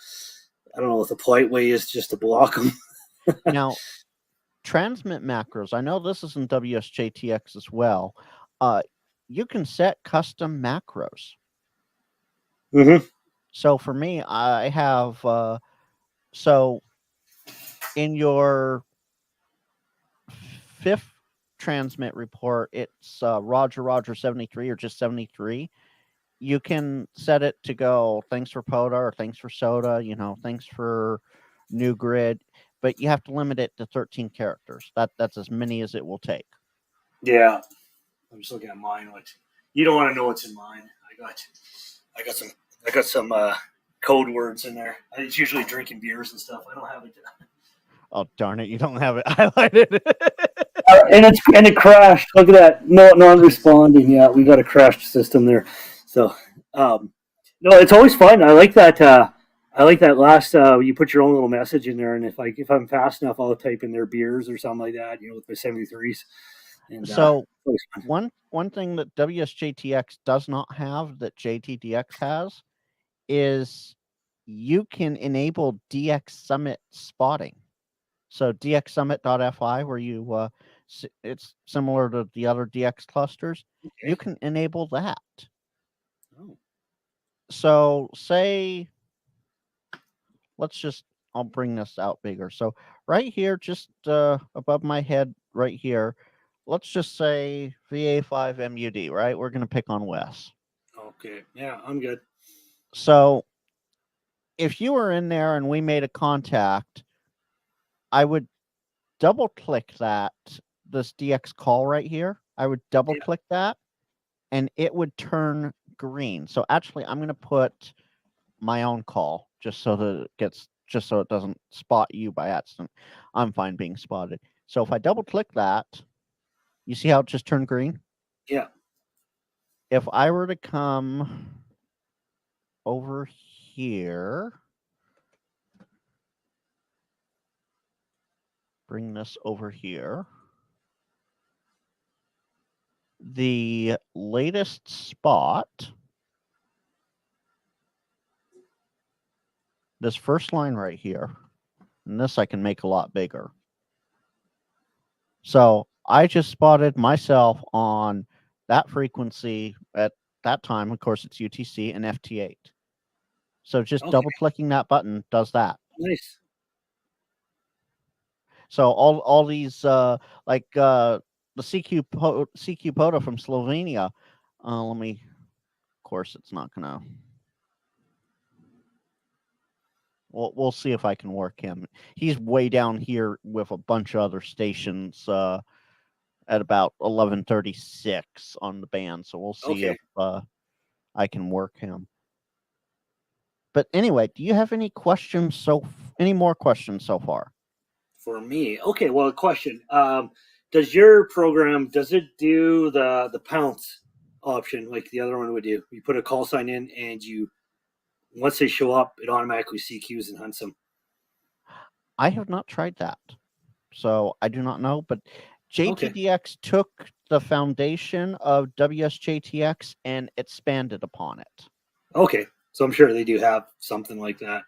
I don't know if the polite way is just to block them. Now, transmit macros, I know this is in WSJTX as well. Uh, you can set custom macros. Mm-hmm. So for me, I have, so in your fifth transmit report, it's Roger 73 or just 73. You can set it to go thanks for POTA or thanks for soda, thanks for new grid, but you have to limit it to 13 characters. That's as many as it will take. Yeah, I'm just looking at mine. What you don't want to know what's in mine. I got some, I got some code words in there. It's usually drinking beers and stuff. I don't have it. Oh darn it! You don't have it highlighted. And it crashed. Look at that. No, I'm responding. Yeah, we got a crashed system there. So, no, it's always fun. I like that. I like that last. You put your own little message in there, and if I'm fast enough, I'll type in their beers or something like that. With my 73s. And So one thing that WSJTX does not have that JTDX has is you can enable DX Summit spotting. So dxsummit.fi, where it's similar to the other DX clusters, you can enable that. Oh. So I'll bring this out bigger. So right here, just above my head, right here, let's just say VA5MUD, right? We're going to pick on Wes. Okay. Yeah, I'm good. So if you were in there and we made a contact, I would double click this DX call right here. I would double click that and it would turn green. So actually I'm going to put my own call just so it doesn't spot you by accident. I'm fine being spotted. So if I double click that, you see how it just turned green? Yeah. If I were to come over here, bring this over here, the latest spot, this first line right here, and this I can make a lot bigger. So I just spotted myself on that frequency at that time. Of course, it's UTC and FT8. So just double clicking that button does that. Nice. So all these like the CQ Pota from Slovenia. Let me. Of course, it's not gonna. We'll see if I can work him. He's way down here with a bunch of other stations at about 11:36 on the band. So we'll see if I can work him. But anyway, do you have any questions? Any more questions so far? For me, okay. Well, a question. Does your program do the pounce option like the other one would do? You put a call sign in, and once they show up, it automatically CQs and hunts them. I have not tried that, so I do not know. But JTDX took the foundation of WSJTX and expanded upon it. Okay, so I'm sure they do have something like that.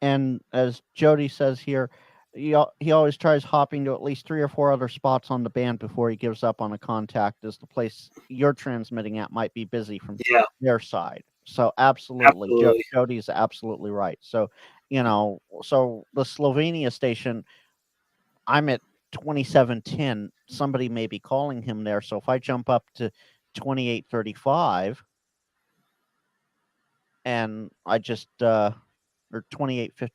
And as Jody says here, he always tries hopping to at least 3 or 4 other spots on the band before he gives up on a contact, as the place you're transmitting at might be busy from their side. So absolutely. Jody's absolutely right. So, so the Slovenia station, I'm at 2710. Somebody may be calling him there. So if I jump up to 2835 and I just or 2850.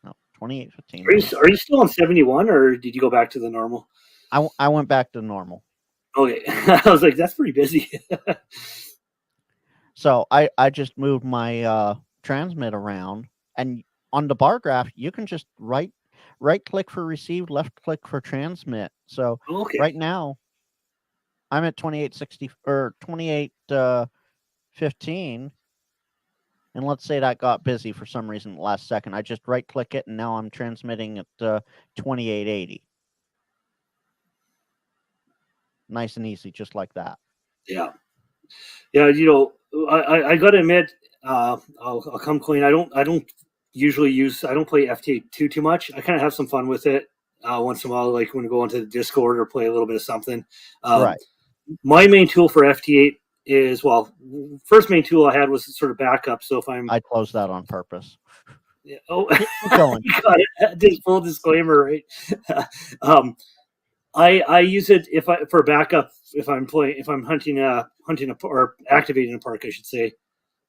No, 2815. Are you still on 71, or did you go back to the normal? I went back to normal. Okay. I was like, that's pretty busy. So I just moved my transmit around, and on the bar graph, you can just right click for receive, left click for transmit. So right now, I'm at 2860 or 2815. And let's say that got busy for some reason last second. I just right click it, and now I'm transmitting at 2880. Nice and easy, just like that. Yeah. I gotta admit, I'll come clean. I don't usually I don't play FT8 too much. I kind of have some fun with it once in a while, like when I go onto the Discord or play a little bit of something. Right. My main tool for FT8 is, first main tool I had was sort of backup. So if I closed that on purpose. Yeah, keep going. Got it. Just full disclaimer, right? I use it for backup if I'm hunting or activating a park, I should say.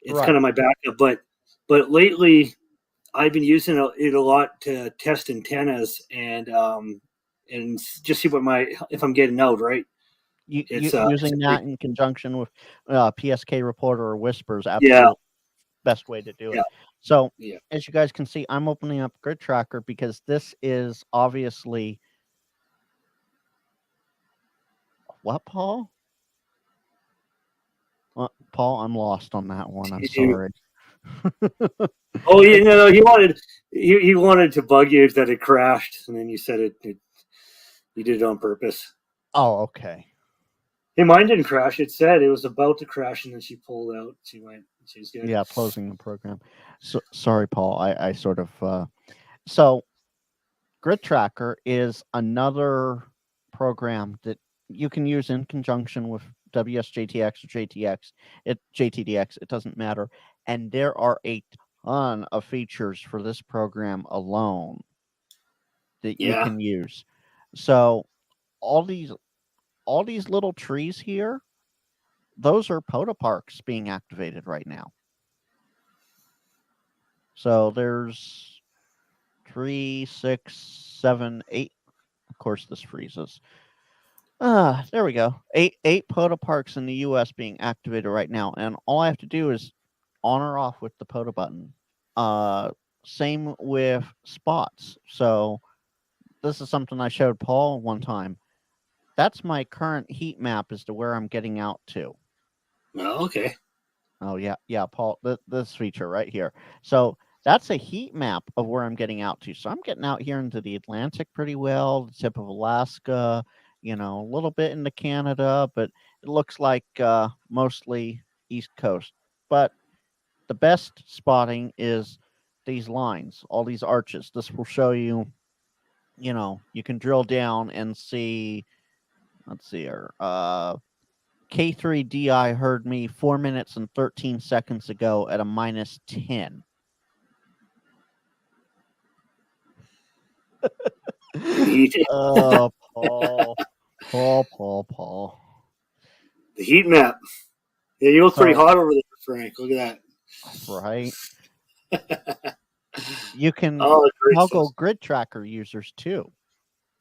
It's kind of my backup, but lately I've been using it a lot to test antennas and just see if I'm getting out right. Using that in conjunction with PSK Reporter or Whispers, absolutely best way to do it. So as you guys can see, I'm opening up Grid Tracker because this is obviously what, Paul? Paul, I'm lost on that one. I'm sorry. Oh, he wanted to bug you that it crashed, and then you said you did it on purpose. Oh, okay. Hey, mine didn't crash. It said it was about to crash, and then she pulled out. She was good. Yeah, closing the program. So sorry, Paul. I sort of so Grid Tracker is another program that you can use in conjunction with WSJTX or JTDX. It doesn't matter. And there are a ton of features for this program alone that you can use. So all these little trees here, those are Poda parks being activated right now. So there's 3, 6, 7, 8. Of course, this freezes. There we go. Eight POTA parks in the U.S. being activated right now, and all I have to do is on or off with the POTA button. Uh, Same with spots. So this is something I showed Paul one time. That's my current heat map as to where I'm getting out to. Oh, okay. Oh yeah, Paul. This feature right here. So that's a heat map of where I'm getting out to. So I'm getting out here into the Atlantic pretty well, the tip of Alaska, a little bit into Canada, but it looks like mostly East Coast. But the best spotting is these lines, all these arches. This will show you, you can drill down and see. Let's see here. K3DI heard me 4 minutes and 13 seconds ago at a minus 10. Heat. Oh, Paul. The heat map. Yeah, you look pretty So, hot over there, Frank. Look at right, that. you can Oh, great stuff. toggle grid tracker users too.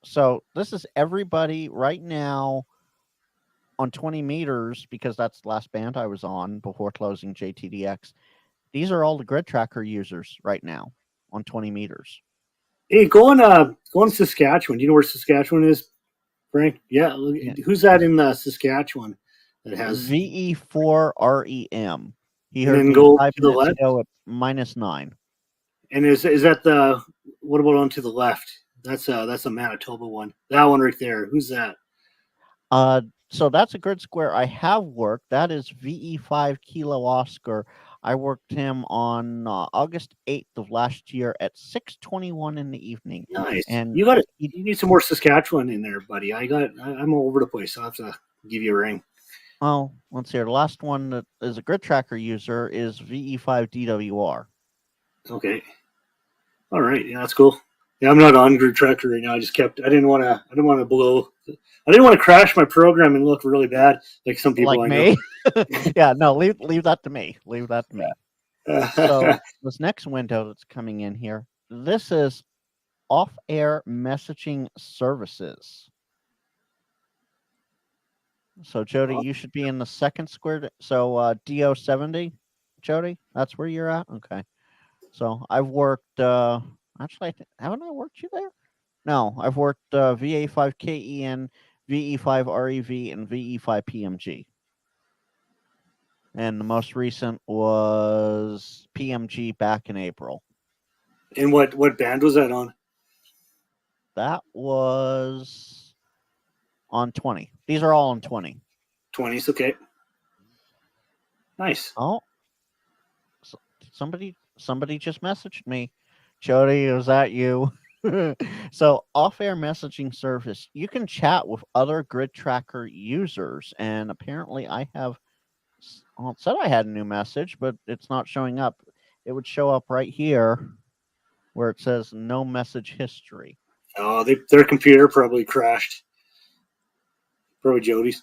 So this is everybody right now on 20 meters because that's the last band I was on before closing JTDX. These are all the grid tracker users right now on 20 meters. Hey, go in Saskatchewan. Do you know where Saskatchewan is, Frank? Yeah. Yeah. Who's that in Saskatchewan that has? VE4REM. He And heard then me go 5 to the minutes left. ago at minus 9. And is that the what about on to the left? That's a Manitoba one. That one right there. Who's that? Uh, so that's a grid square I have worked. That is VE5 Kilo Oscar. I worked him on August 8th of last year at 6:21 in the evening. Nice. And You got it. he, You need some more Saskatchewan in there, buddy. I'm all over the place. I'll have to give you a ring. well, let's see here. The last one that is a grid tracker user is VE5 DWR. Okay. All right. Yeah, that's cool. Yeah, I'm not on grid tracker right now. I just kept. I didn't want to. I didn't want to blow. I didn't want to crash my program and look really bad like some people Like I know. me? Yeah, no, leave that to me. Leave that to me. So this next window that's coming in here, this is off-air messaging services. So Jody, you should be in the second square. So DO70, Jody, that's where you're at. Okay. So I've worked. Actually, haven't I worked you there? No, I've worked VA5KEN, VE5REV, and VE5PMG. And the most recent was PMG back in April. And what band was that on? That was on 20. These are all on 20. 20s. Okay. Nice. Oh, somebody just messaged me. Jody, was that you? So off-air messaging service, you can chat with other grid tracker users, and apparently I have well, it said I had a new message, but it's not showing up. It would show up right here where it says no message history. Oh, their computer probably crashed. Probably Jody's.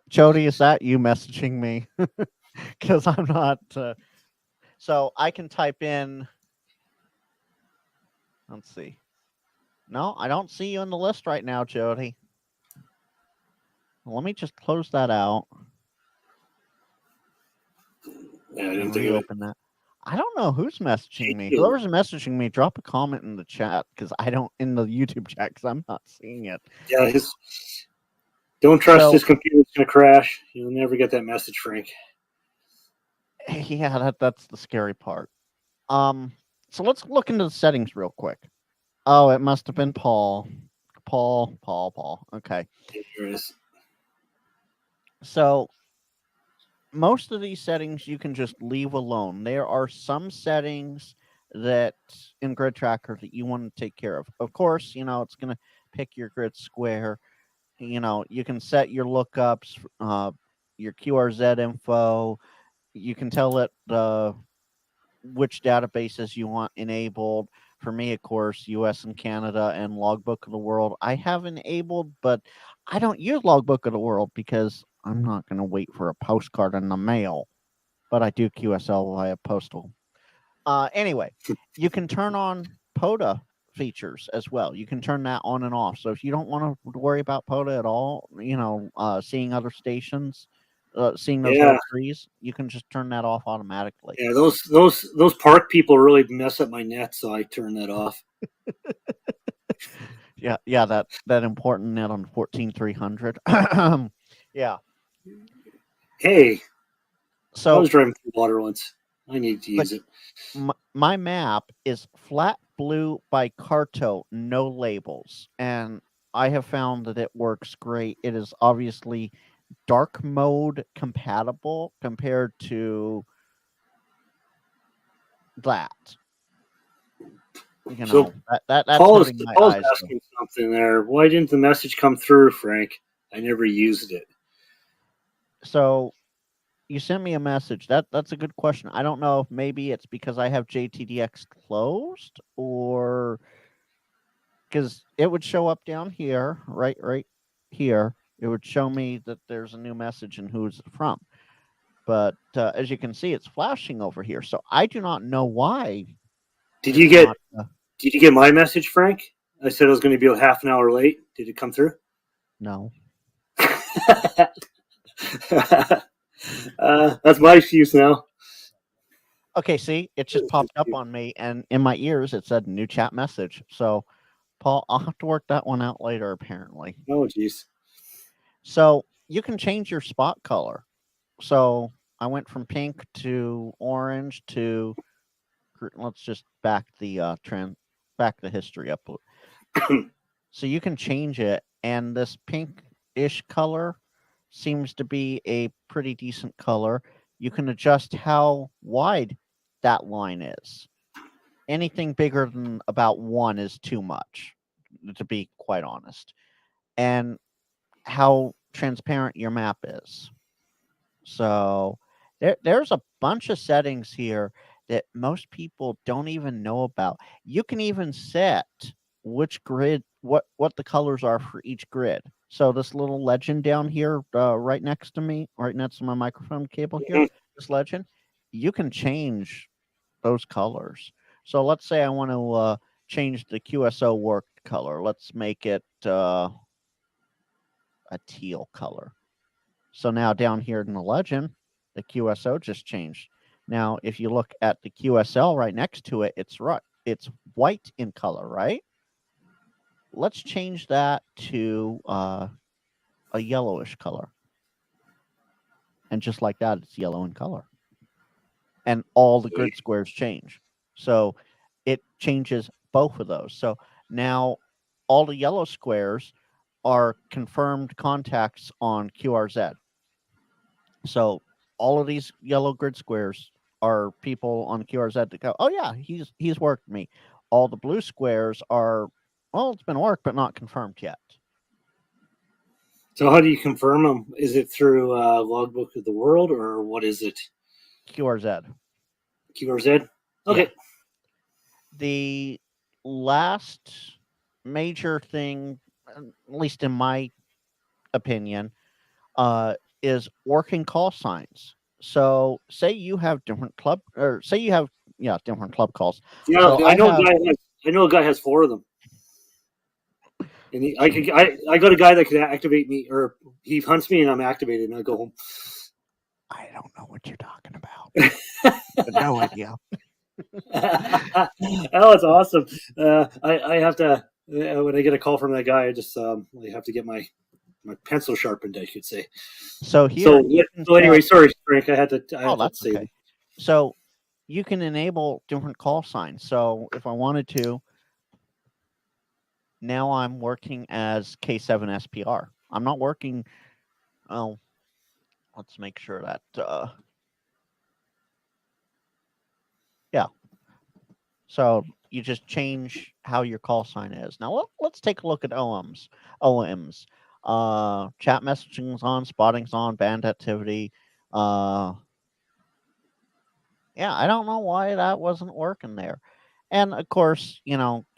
Jody, is that you messaging me? Because I'm not. So I can type in. Let's see. No, I don't see you on the list right now, Jody. Let me just close that out Yeah, I and didn't think of it. reopen that. I don't know who's messaging me. Shield. Whoever's messaging me, drop a comment in the chat because I don't in the YouTube chat because I'm not seeing it. Yeah, don't trust So his computer. It's gonna crash. You'll never get that message, Frank. yeah, that's the scary part. So let's look into the settings real quick. Oh, it must have been Paul. Paul. Okay. Here it is. So most of these settings you can just leave alone. There are some settings that in Grid Tracker that you want to take care of. Of course, it's going to pick your grid square. You can set your lookups, your QRZ info. You can tell it which databases you want enabled. For me, of course, US and Canada and Logbook of the World, I have enabled, but I don't use Logbook of the World because I'm not going to wait for a postcard in the mail. But I do QSL via postal. Anyway, you can turn on POTA features as well. You can turn that on and off. So if you don't want to worry about POTA at all, seeing other stations, seeing those Yeah, little trees, you can just turn that off automatically. yeah. Those park people really mess up my net, so I turn that off. Yeah, that important net on 14300. Yeah. Hey, I So was driving through water once. I need to the use it. my map is flat blue by Carto, no labels, and I have found that it works great. It is obviously dark mode compatible compared to that. So That's Paul is hurting my Paul's eyes though. asking something there. Why didn't the message come through, Frank? I never used it. So you sent me a message. That's a good question. I don't know if maybe it's because I have JTDX closed or because it would show up down here, right here. It would show me that there's a new message and who it's from. But as you can see, it's flashing over here. So I do not know why Did you it's get not. Did you get my message, Frank? I said I was going to be a half an hour late. Did it come through? No. That's my excuse now. Okay, see, it just popped up on me, and in my ears it said new chat message. So, Paul, I'll have to work that one out later, apparently. Oh, jeez. So, you can change your spot color. So, I went from pink to orange to. Let's just back the back the history up. So you can change it, and this pink-ish color seems to be a pretty decent color. You can adjust how wide that line is. Anything bigger than about 1 is too much, to be quite honest. And how transparent your map is. So there's a bunch of settings here that most people don't even know about. You can even set which grid, what the colors are for each grid. So this little legend down here, right next to me, right next to my microphone cable here, this legend, you can change those colors. So let's say I want to change the QSO work color. Let's make it a teal color. So now down here in the legend, the QSO just changed. Now, if you look at the QSL right next to it, it's white in color, right? Let's change that to a yellowish color. And just like that, it's yellow in color. And all the grid squares change. So it changes both of those. So now all the yellow squares are confirmed contacts on QRZ. So all of these yellow grid squares are people on QRZ that go, oh yeah, he's worked me. All the blue squares are, well, it's been worked but not confirmed yet. So how do you confirm them? Is it through Logbook of the World, or what is it? QRZ. QRZ? Okay. Yeah. The last major thing, at least in my opinion, is working call signs. So say you have different club, or say you have different club calls. Yeah, So I I know. have. I know a guy has 4 of them, and I got a guy that could activate me, or he hunts me, and I'm activated, and I go home. I don't know what you're talking about. No idea. Oh, it's awesome. I have to when I get a call from that guy, I have to get my pencil sharpened, I should say. So here you can So anyway, set. sorry, Frank. I Oh, had to that's say okay. So you can enable different call signs. So if I wanted to, now I'm working as K7 SPR. I'm not working. Oh, let's make sure that. Yeah. So you just change how your call sign is. Now let's take a look at OMs. OMs. Chat messaging's on, spotting's on, band activity. Yeah, I don't know why that wasn't working there. And of course,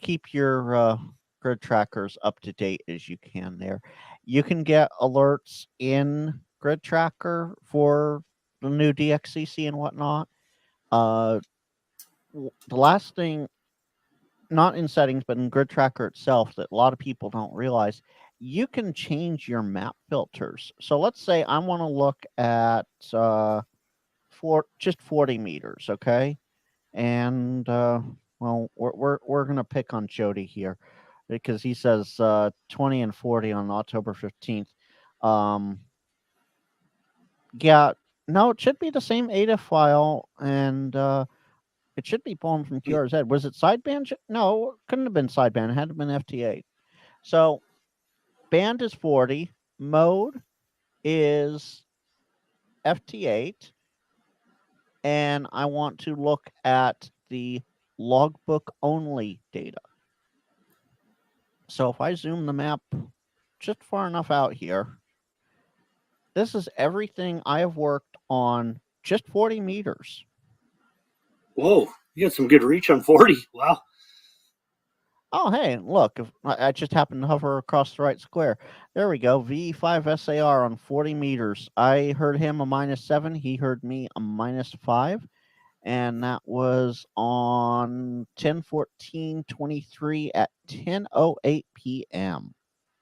keep your grid trackers up to date as you can there. You can get alerts in grid tracker for the new DXCC and whatnot. the last thing, not in settings, but in Grid Tracker itself, that a lot of people don't realize, you can change your map filters. So let's say I want to look at just 40 meters, okay? And well, we're gonna pick on Jody here because he says 20 and 40 on October 15th. Yeah, no, it should be the same ADA file, and it should be pulling from QRZ. Was it sideband? No, it couldn't have been sideband. It had to have been FT8. So band is 40, mode is FT8, and I want to look at the logbook only data. So if I zoom the map just far enough out here, this is everything I have worked on just 40 meters. Whoa, you got some good reach on 40. Wow. Oh, hey, look, if I just happened to hover across the right square. There we go, V5SAR on 40 meters. I heard him a -7. He heard me a -5. And that was on 10/14/23 at 10:08 p.m.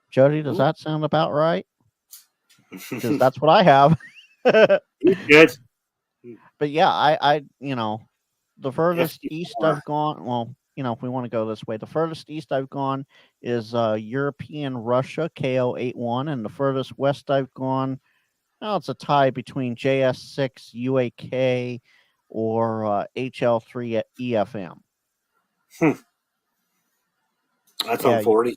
Jody, does that sound about right? Because that's what I have. Good. But yeah, I the furthest east I've gone, well, if we want to go this way, the furthest east I've gone is European Russia, KO81, and the furthest west I've gone, well, it's a tie between JS6 UAK or HL3 at EFM. That's on 40.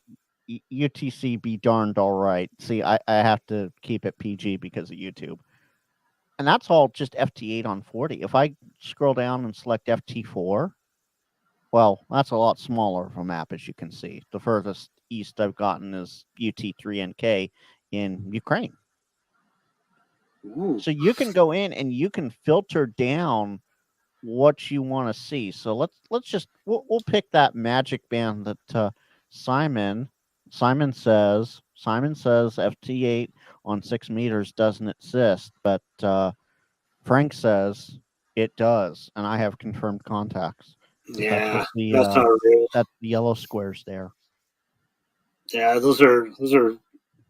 UTC be darned all right. See, I have to keep it PG because of YouTube. And that's all just FT8 on 40. If I scroll down and select FT4, well, that's a lot smaller of a map, as you can see. The furthest east I've gotten is UT3NK in Ukraine. Ooh. So you can go in and you can filter down what you want to see. So let's just we'll pick that magic band that Simon says FT8 on 6 meters doesn't exist, but Frank says it does, and I have confirmed contacts. Yeah, that's not real. That's the yellow squares there. Yeah, those are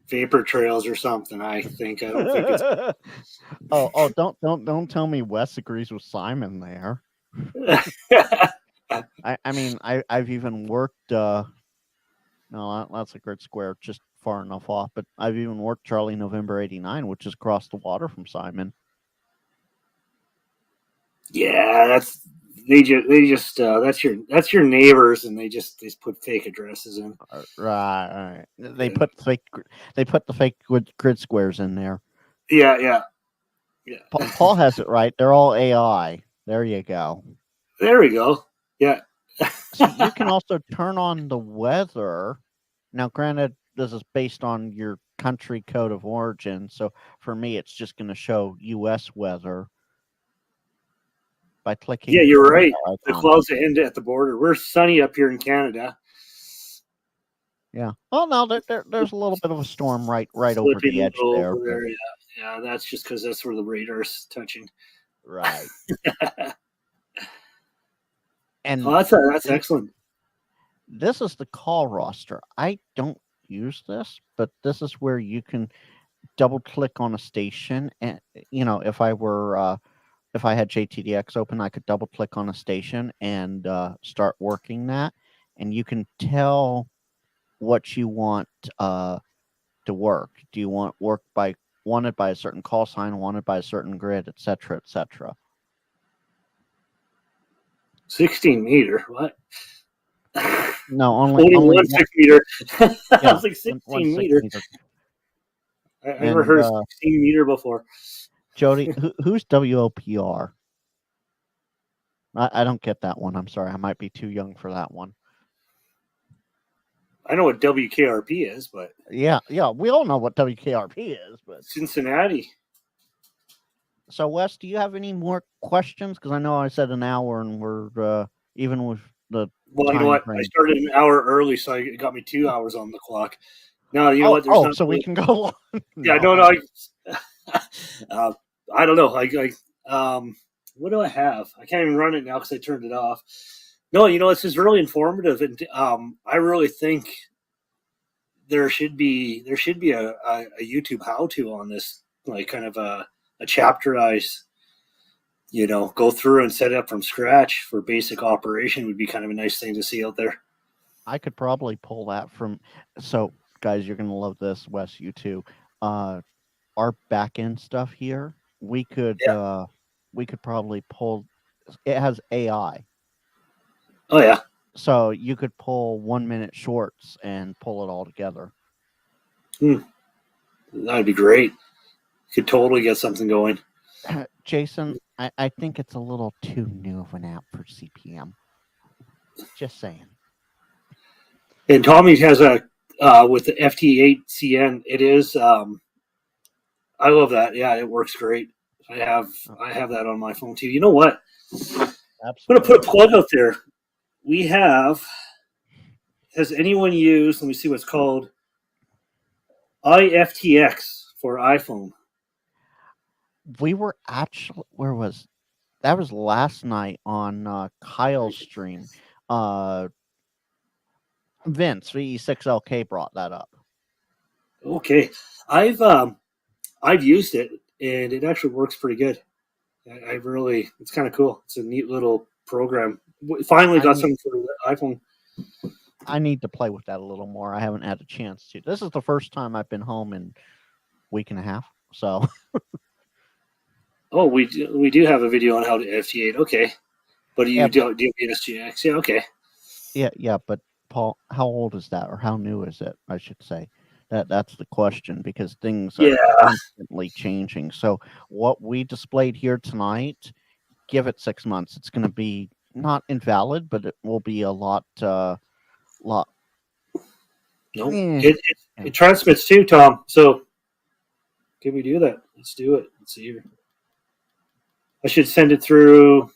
vapor trails or something. I think. I don't think it's. Don't tell me Wes agrees with Simon there. I mean, I've even worked. No, that's a grid square, just far enough off. But I've even worked Charlie November '89, which is across the water from Simon. Yeah, that's your neighbors, and they just put fake addresses in. Right. They put the fake grid squares in there. Yeah. Paul has it right. They're all AI. There you go. There we go. Yeah. So you can also turn on the weather. Now, granted, this is based on your country code of origin. So for me, it's just going to show U.S. weather by clicking. Yeah, you're right. The clouds end at the border. We're sunny up here in Canada. Yeah. Oh no, there's a little bit of a storm right over the edge there. Yeah, that's just because that's where the radar's touching. Right. And that's excellent. This is the call roster. I don't use this, but this is where you can double click on a station, and if I had JTDX open, I could double click on a station and start working that, and you can tell what you want to work. Do you want wanted by a certain call sign, wanted by a certain grid, etc., etc. 16 meter. What? No, only 1 6 meter. Yeah, I was like 16 meter. I never heard of 16 meter before. Jody, who's WOPR? I don't get that one. I'm sorry. I might be too young for that one. I know what WKRP is, but yeah, we all know what WKRP is, but Cincinnati. So, Wes, do you have any more questions? Because I know I said an hour, and we're even with the. Well, you know what? I started an hour early, so it got me 2 hours on the clock. No, you know what? There's so we can go on. Yeah, no. I don't know. what do I have? I can't even run it now because I turned it off. No, this is really informative, and I really think there should be a YouTube how to on this, like kind of a chapterized, go through and set it up from scratch for basic operation would be kind of a nice thing to see out there. I could probably pull that from. So, guys, you're gonna love this, Wes. You too. Our back end stuff here, Yeah. we could probably pull. It has AI, Oh yeah. so you could pull 1 minute shorts and pull it all together. Hmm. That'd be great. Could totally get something going. Jason, I think it's a little too new of an app for CPM. Just saying. And Tommy has a with the FT8 CN. It is. I love that. Yeah, it works great. I have Oh, I have that on my phone too. You know what? I'm gonna put a absolutely. plug out there. We have. Has anyone used? Let me see what's called IFTX for iPhone. We were actually where was that was last night on Kyle's stream. Uh Vince VE6LK brought that up. Okay, I've used it and it actually works pretty good. I really, it's kind of cool. It's a neat little program. Finally I got need something for the iPhone. I need to play with that a little more. I haven't had a chance to. This is the first time I've been home in week and a half. So Oh, we do have a video on how to FT8. Okay, but yeah, do you have NSGX? Yeah, okay. yeah. But Paul, how old is that, or how new is it? I should say that's the question because things are Yeah, constantly changing. So what we displayed here tonight, give it 6 months. It's going to be not invalid, but it will be a lot. no, Eh, it transmits too, Tom. So can we do that? Let's do it. Let's see here. I should send it through.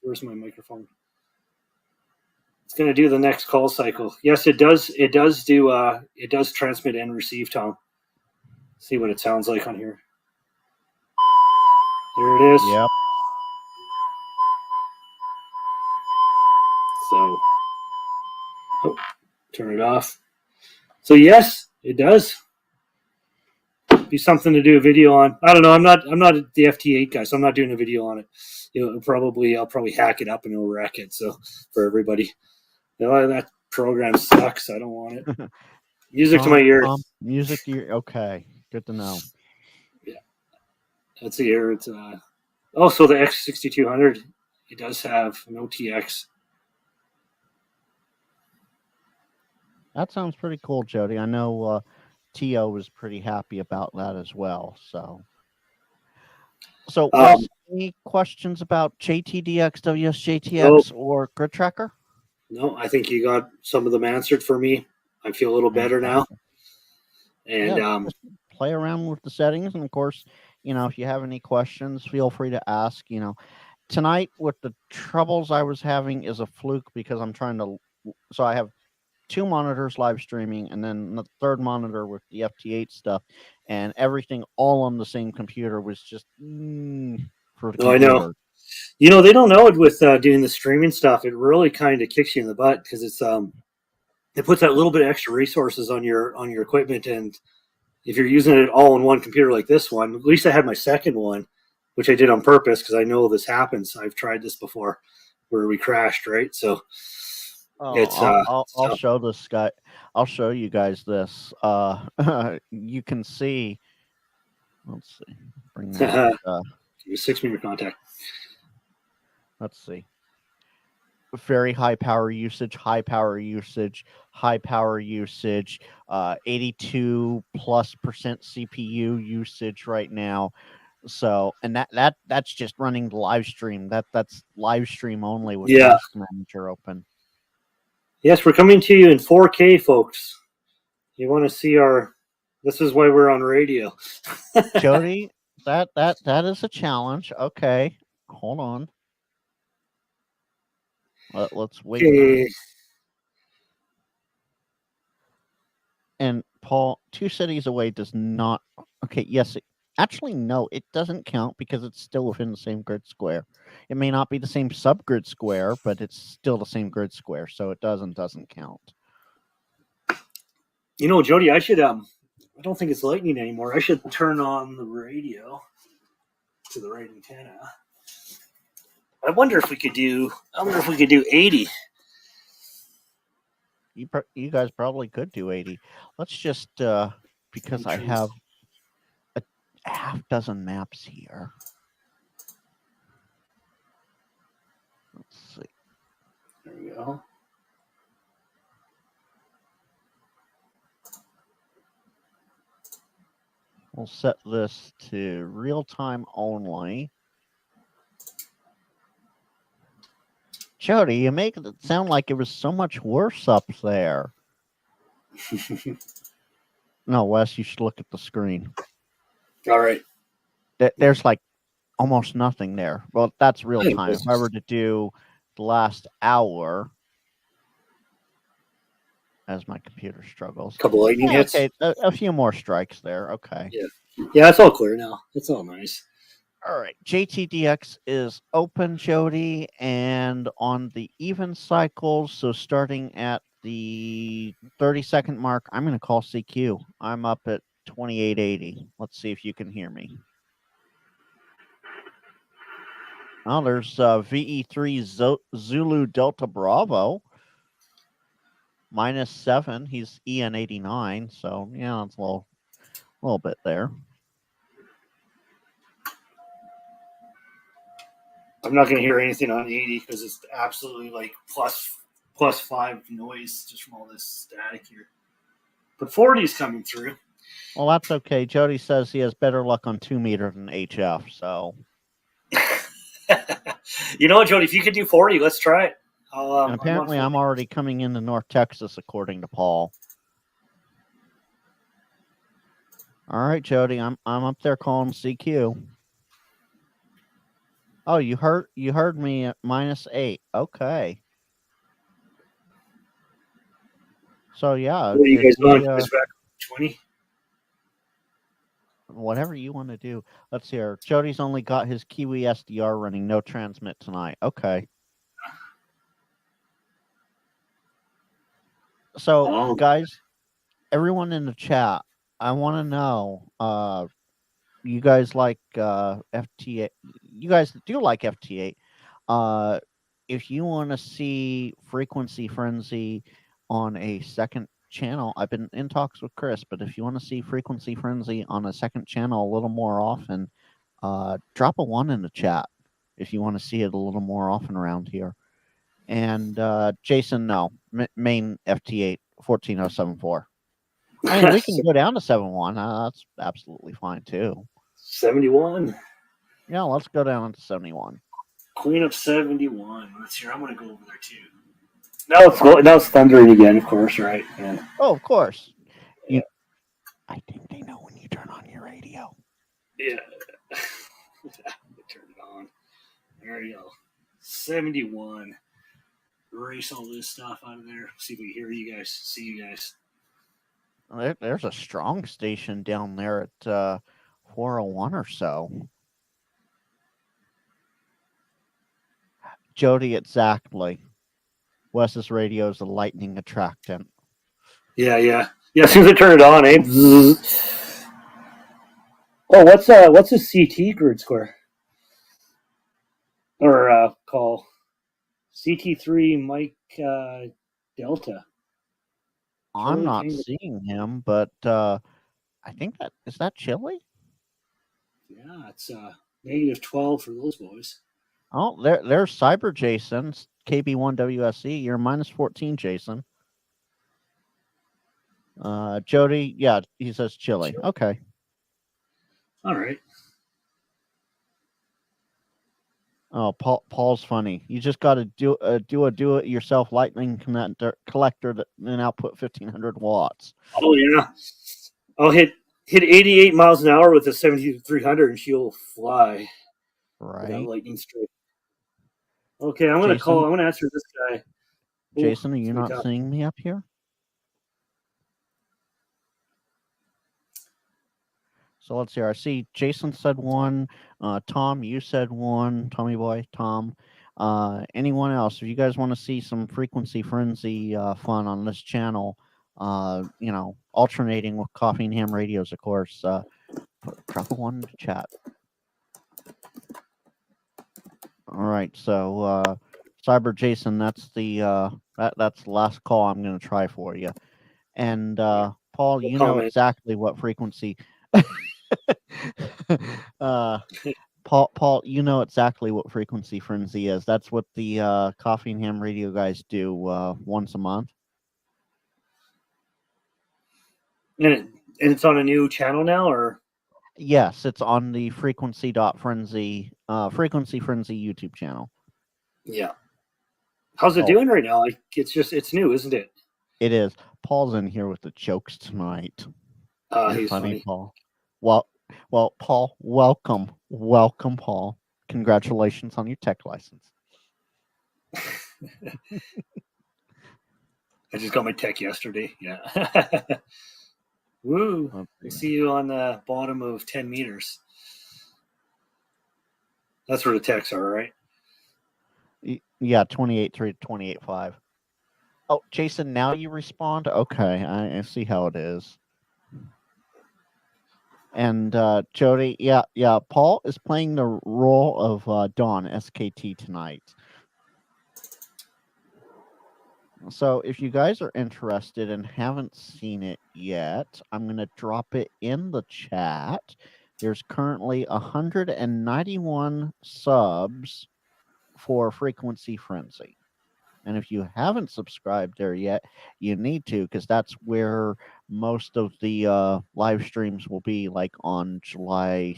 Where's my microphone? It's going to do the next call cycle. Yes, it does. It does do. It does transmit and receive, Tom. See what it sounds like on here. There it is. yep. So, oh, turn it off. So yes, it does. Be something to do a video on. I don't know. I'm not the FT8 guy, so I'm not doing a video on it. I'll probably hack it up and it'll wreck it. So for everybody, that program sucks. I don't want it. Music to my Tom, ears. music to your okay. Good to know. Yeah, let's see here. It's also the X6200. It does have an OTX. That sounds pretty cool, Jody. I know To was pretty happy about that as well. So Um, Wes, any questions about JTDX, no, WSJTX, or Grid Tracker? no, I think you got some of them answered for me. I feel a little better now. Fantastic. And Yeah, just play around with the settings, and of course, if you have any questions, feel free to ask. Tonight with the troubles I was having is a fluke because I'm trying to. So I have two monitors live streaming and then the third monitor with the FT8 stuff, and everything all on the same computer was just for the I know. computer. They don't know it with doing the streaming stuff. It really kind of kicks you in the butt because it puts that little bit of extra resources on your equipment, and if you're using it all in one computer like this one, at least I had my second one, which I did on purpose because I know this happens. I've tried this before, where we crashed, right? So Oh, it's I'll tough. show this guy. I'll show you guys this. You can see. Let's see. Bring that. 6 meter contact. Let's see. Very high power usage, high power usage, high power usage. 82+% CPU usage right now. So, and that's just running the live stream. That's live stream only with Yeah. Task Manager open. Yes, we're coming to you in 4K, folks. You want to see our? This is why we're on radio. Jody, that is a challenge. Okay, hold on. Let's wait. Okay. And Paul, two cities away does not. Okay, yes, Actually, no, it doesn't count because it's still within the same grid square. It may not be the same subgrid square, but it's still the same grid square, so it doesn't count. You know, Jody, I should I don't think it's lightning anymore. I should turn on the radio to the right antenna. I wonder if we could do 80. You guys probably could do 80. Let's just because I have a half dozen maps here. Let's see. There we go. We'll set this to real time only. Jody, you make it sound like it was so much worse up there. No, Wes, you should look at the screen. All right. There's like almost nothing there. Well, that's real time. If I were to do the last hour, as my computer struggles, couple lightning hits. Okay, a few more strikes there. Okay. Yeah, it's all clear now. It's all nice. All right, JTDX is open, Jody, and on the even cycles, so starting at the 30-second mark, I'm going to call CQ. I'm up at 2880. Let's see if you can hear me. Oh, there's VE3 Zulu Delta Bravo. -7. He's EN89, so yeah, it's a little bit there. I'm not going to hear anything on 80 because it's absolutely like plus 5 noise just from all this static here. But 40 is coming through. Well, that's okay. Jody says he has better luck on 2 meter than HF, so. You know what, Jody? If you could do 40, let's try it. And apparently, I'm already coming into North Texas, according to Paul. All right, Jody, I'm up there calling CQ. Oh, you heard me at -8. Okay. So yeah, what are you guys going? 20. Whatever you want to do. Let's hear. Jody's only got his Kiwi SDR running, no transmit tonight. Okay. So, guys, everyone in the chat, I want to know, you guys like FT8? You guys do like FT8? If you want to see Frequency Frenzy on a second channel, I've been in talks with Chris, but if you want to see Frequency Frenzy on a second channel a little more often, drop a 1 in the chat if you want to see it a little more often around here. And Jason, no, main FT8 14074. I mean, we can go down to 71. That's absolutely fine too. 71. Yeah, let's go down to 71. Queen of 71. Let's hear. I'm going to go over there too. Now it's thundering again, of course, right? Yeah. Oh, of course. Yeah. I think they know when you turn on your radio. Yeah. Turn it on. There you go. 71. Erase all this stuff out of there. See if we hear you guys. See you guys. There's a strong station down there at 401 or so. Jody, exactly. Wes's radio is a lightning attractant. Yeah. As soon as I turn it on, Oh, what's a CT grid square? Or call CT3 Mike Delta. I'm not seeing him, but I think is that Chile? Yeah, it's -12 for those boys. Oh, there's Cyber Jason, KB1WSE. You're -14, Jason. Jody, yeah, he says Chile. Okay. All right. Oh, Paul's funny. You just got to do it yourself lightning collector that then output 1500 watts. Oh yeah. I'll hit 88 miles an hour with a 7300 and she'll fly. Right. That lightning strike. Okay, I'm going to answer this guy. Jason, are you not seeing me up here? So let's see. I see Jason said one. Tom, you said one. Tommy boy, Tom. Anyone else? If you guys want to see some frequency frenzy fun on this channel, alternating with Coffee and Ham radios, of course, drop a one in the chat. All right. So Cyber Jason, that's the that's the last call I'm going to try for you. And Paul, you know exactly what frequency. Paul, you know exactly what frequency frenzy is. That's what the Coffee and Ham radio guys do once a month. And it's on a new channel now, or? Yes, it's on the frequency frenzy YouTube channel. Yeah. How's it doing right now? Like it's new, isn't it? It is. Paul's in here with the jokes tonight. He's funny. Paul. Well, Paul, welcome, Paul. Congratulations on your tech license. I just got my tech yesterday. Yeah. Woo! I see you on the bottom of 10 meters. That's where the techs are, right? Yeah, 28.3 to 28.5. Oh, Jason, now you respond? Okay, I see how it is. And Jody, yeah, Paul is playing the role of Dawn SKT tonight. So if you guys are interested and haven't seen it yet, I'm going to drop it in the chat. There's currently 191 subs for Frequency Frenzy. And if you haven't subscribed there yet, you need to, because that's where most of the live streams will be, like on July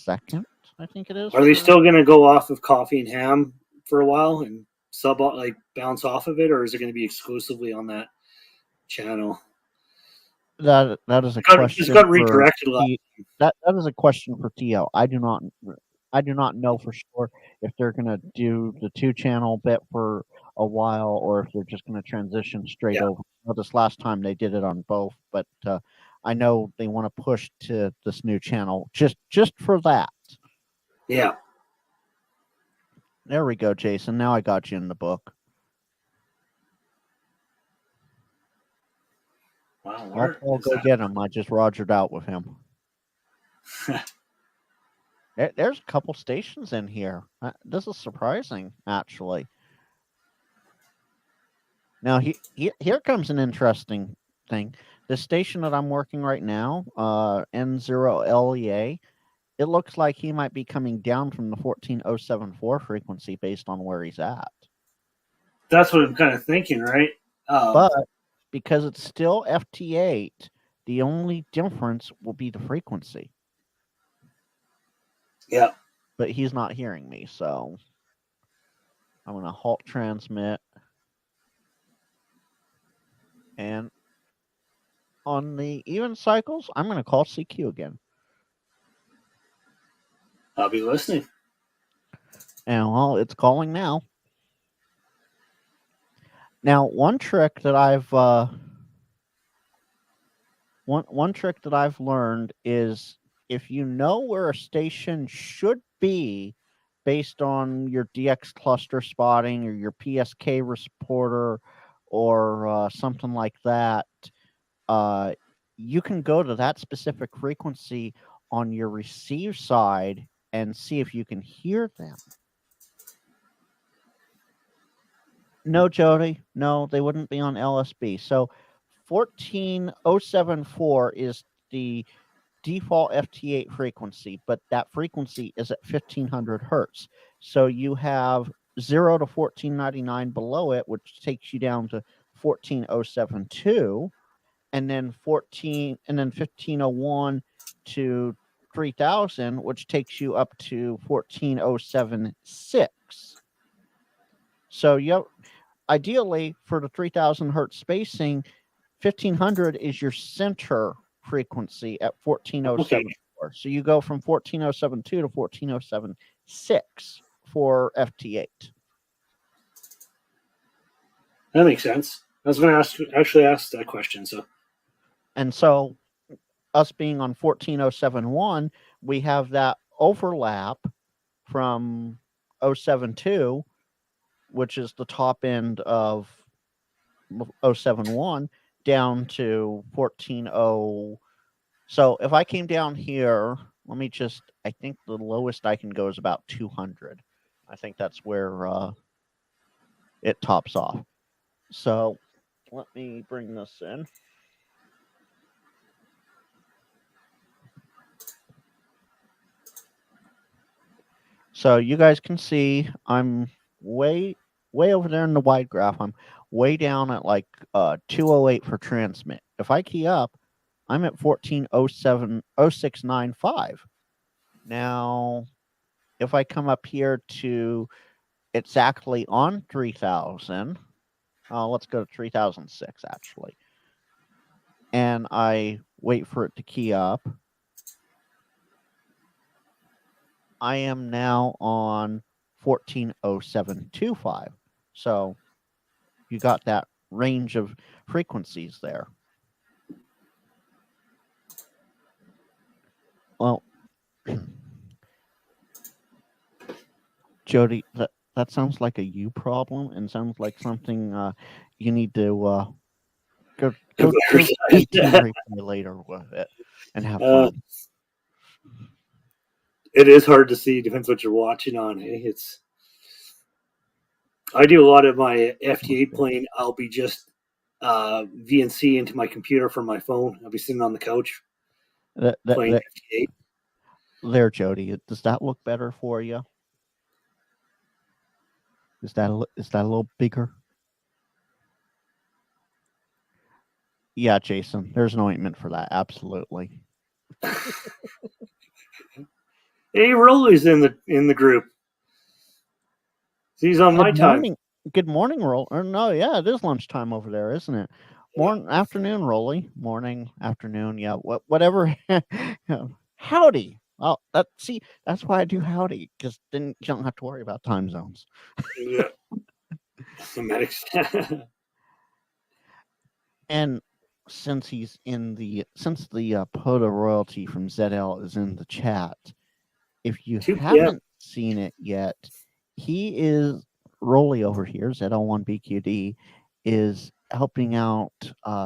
2nd, I think it is. Are they still going to go off of Coffee and Ham for a while and bounce off of it, or is it going to be exclusively on that channel? That is a question. It's got redirected. That is a question for Tio. I do not know for sure if they're going to do the 2-channel bit for a while or if they're just going to transition straight over. Well, this last time they did it on both, but I know they want to push to this new channel just for that. Yeah. There we go, Jason. Now I got you in the book. Wow. I'll go get him. I just rogered out with him. There's a couple stations in here. This is surprising, actually. Now, here comes an interesting thing. The station that I'm working right now, N0LEA, it looks like he might be coming down from the 14074 frequency based on where he's at. That's what I'm kind of thinking, right? But because it's still FT8, the only difference will be the frequency. Yeah. But he's not hearing me, so I'm going to halt transmit. And on the even cycles, I'm going to call CQ again. I'll be listening. And well, it's calling now. Now, one trick that I've learned is if you know where a station should be based on your DX cluster spotting or your PSK reporter or something like that, you can go to that specific frequency on your receive side and see if you can hear them. No, Jody. No, they wouldn't be on LSB. So 14074 is the default FT8 frequency, but that frequency is at 1500 hertz. So you have 0 to 1499 below it, which takes you down to 14072, and then 1501 to 3000, which takes you up to 14076. So ideally for the 3000 hertz spacing, 1500 is your center frequency at 14074. Okay. So you go from 14072 to 14076 for FT8. That makes sense. I was going to ask that question. So us being on 14071, we have that overlap from 072, which is the top end of 071, down to 140. So if I came down here, let me just, I think the lowest I can go is about 200. I think that's where it tops off. So let me bring this in. So you guys can see I'm way over there in the wide graph. I'm way down at like 208 for transmit. If I key up, I'm at 14070695. Now, if I come up here to exactly on 3000, let's go to 3006 actually. And I wait for it to key up. I am now on 140725. So you got that range of frequencies there. Well, Jody, that sounds like a you problem and sounds like something you need to go ET replay later with it and have fun. It is hard to see. Depends what you're watching on. Hey, I do a lot of my FT8 playing. I'll be just VNC into my computer from my phone. I'll be sitting on the couch playing FT8. There, Jody. Does that look better for you? Is that a little bigger? Yeah, Jason. There's an ointment for that. Absolutely. Hey, Rolly's in the group. He's on my time. Good morning, Roll. Or no, yeah, it is lunchtime over there, isn't it? Morning, afternoon, Rolly. Morning, afternoon. Yeah, whatever. Howdy. Oh, that's why I do howdy, because then you don't have to worry about time zones. Yeah. Semantics. And since the POTA royalty from ZL is in the chat, if you haven't seen it yet, he is Rolly over here, ZL1BQD, is helping out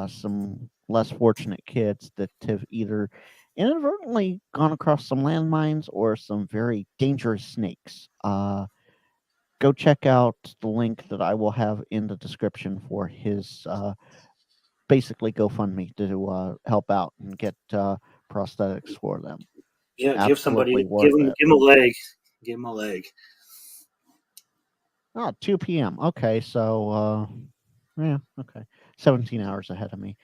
some less fortunate kids that have either inadvertently gone across some landmines or some very dangerous snakes. Go check out the link that I will have in the description for his basically GoFundMe to help out and get prosthetics for them. Yeah, Absolutely give him a leg. Give him a leg. Oh, 2 p.m. Okay, so yeah, okay. 17 hours ahead of me.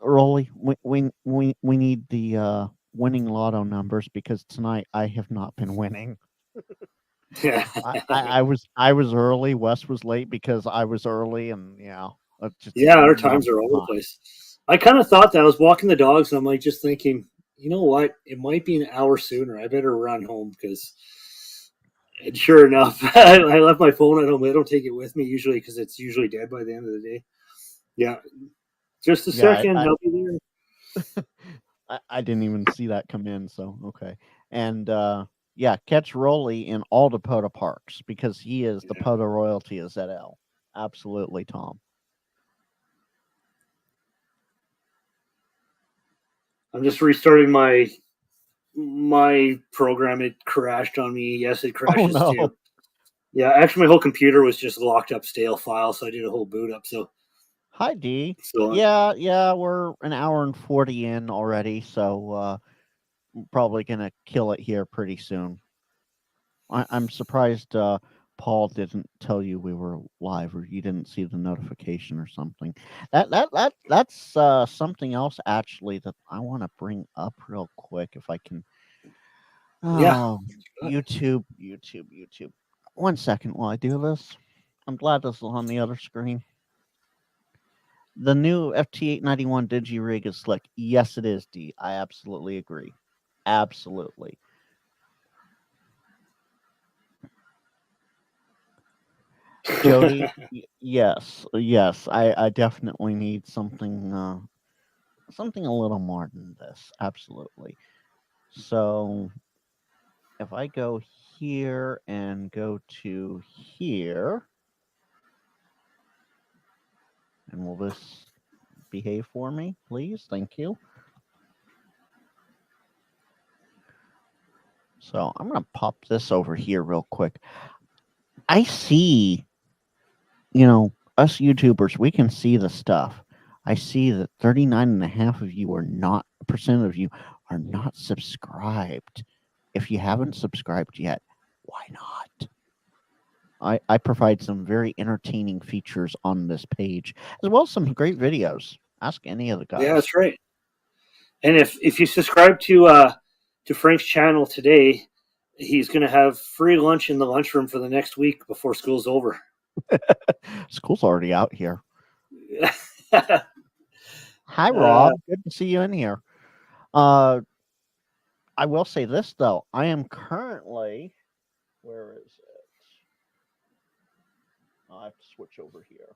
Rolly, we need the winning lotto numbers because tonight I have not been winning. I was early. Wes was late because I was early, and our times are all over the place. I kind of thought that I was walking the dogs, and I'm like just thinking, you know what? It might be an hour sooner. I better run home because. And sure enough, I left my phone at home. I don't take it with me usually because it's usually dead by the end of the day. Yeah, just a second. I'll be there. I didn't even see that come in. So okay, and catch Rolly in all the POTA parks because he is the POTA royalty of ZL. Absolutely, Tom. I'm just restarting my program. It crashed on me. Yes, it crashes too. Yeah, actually, my whole computer was just locked up stale files, so I did a whole boot up. So, hi D. So yeah, we're an hour and 40 in already, so I'm probably gonna kill it here pretty soon. I'm surprised Paul didn't tell you we were live, or you didn't see the notification or something. That's something else actually that I want to bring up real quick if I can. Oh, YouTube. 1 second while I do this. I'm glad this is on the other screen. The new FT891 DigiRig is slick. Yes, it is, D. I absolutely agree. Absolutely. Jody, yes. I definitely need something something a little more than this. Absolutely. So if I go here and go to here, and will this behave for me, please? Thank you. So I'm going to pop this over here real quick. I see, us YouTubers, we can see the stuff. I see that 39.5 of you are not, percent of you are not subscribed. If you haven't subscribed yet, why not? I provide some very entertaining features on this page, as well as some great videos. Ask any of the guys. Yeah, that's right. And if you subscribe to Frank's channel today, he's going to have free lunch in the lunchroom for the next week before school's over. School's already out here. Hi, Rob. Good to see you in here. I will say this, though. I am currently... Where is it? I have to switch over here.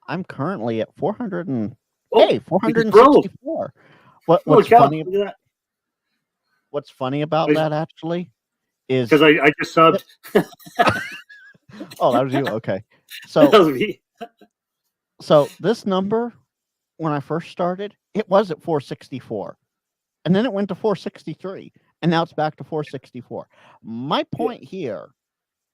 I'm currently at 400 and... hey, 464. What's funny? What's funny about that actually is because I just subbed. Oh, that was you. Okay, so that was me. So this number, when I first started, it was at 464, and then it went to 463, and now it's back to 464. My point here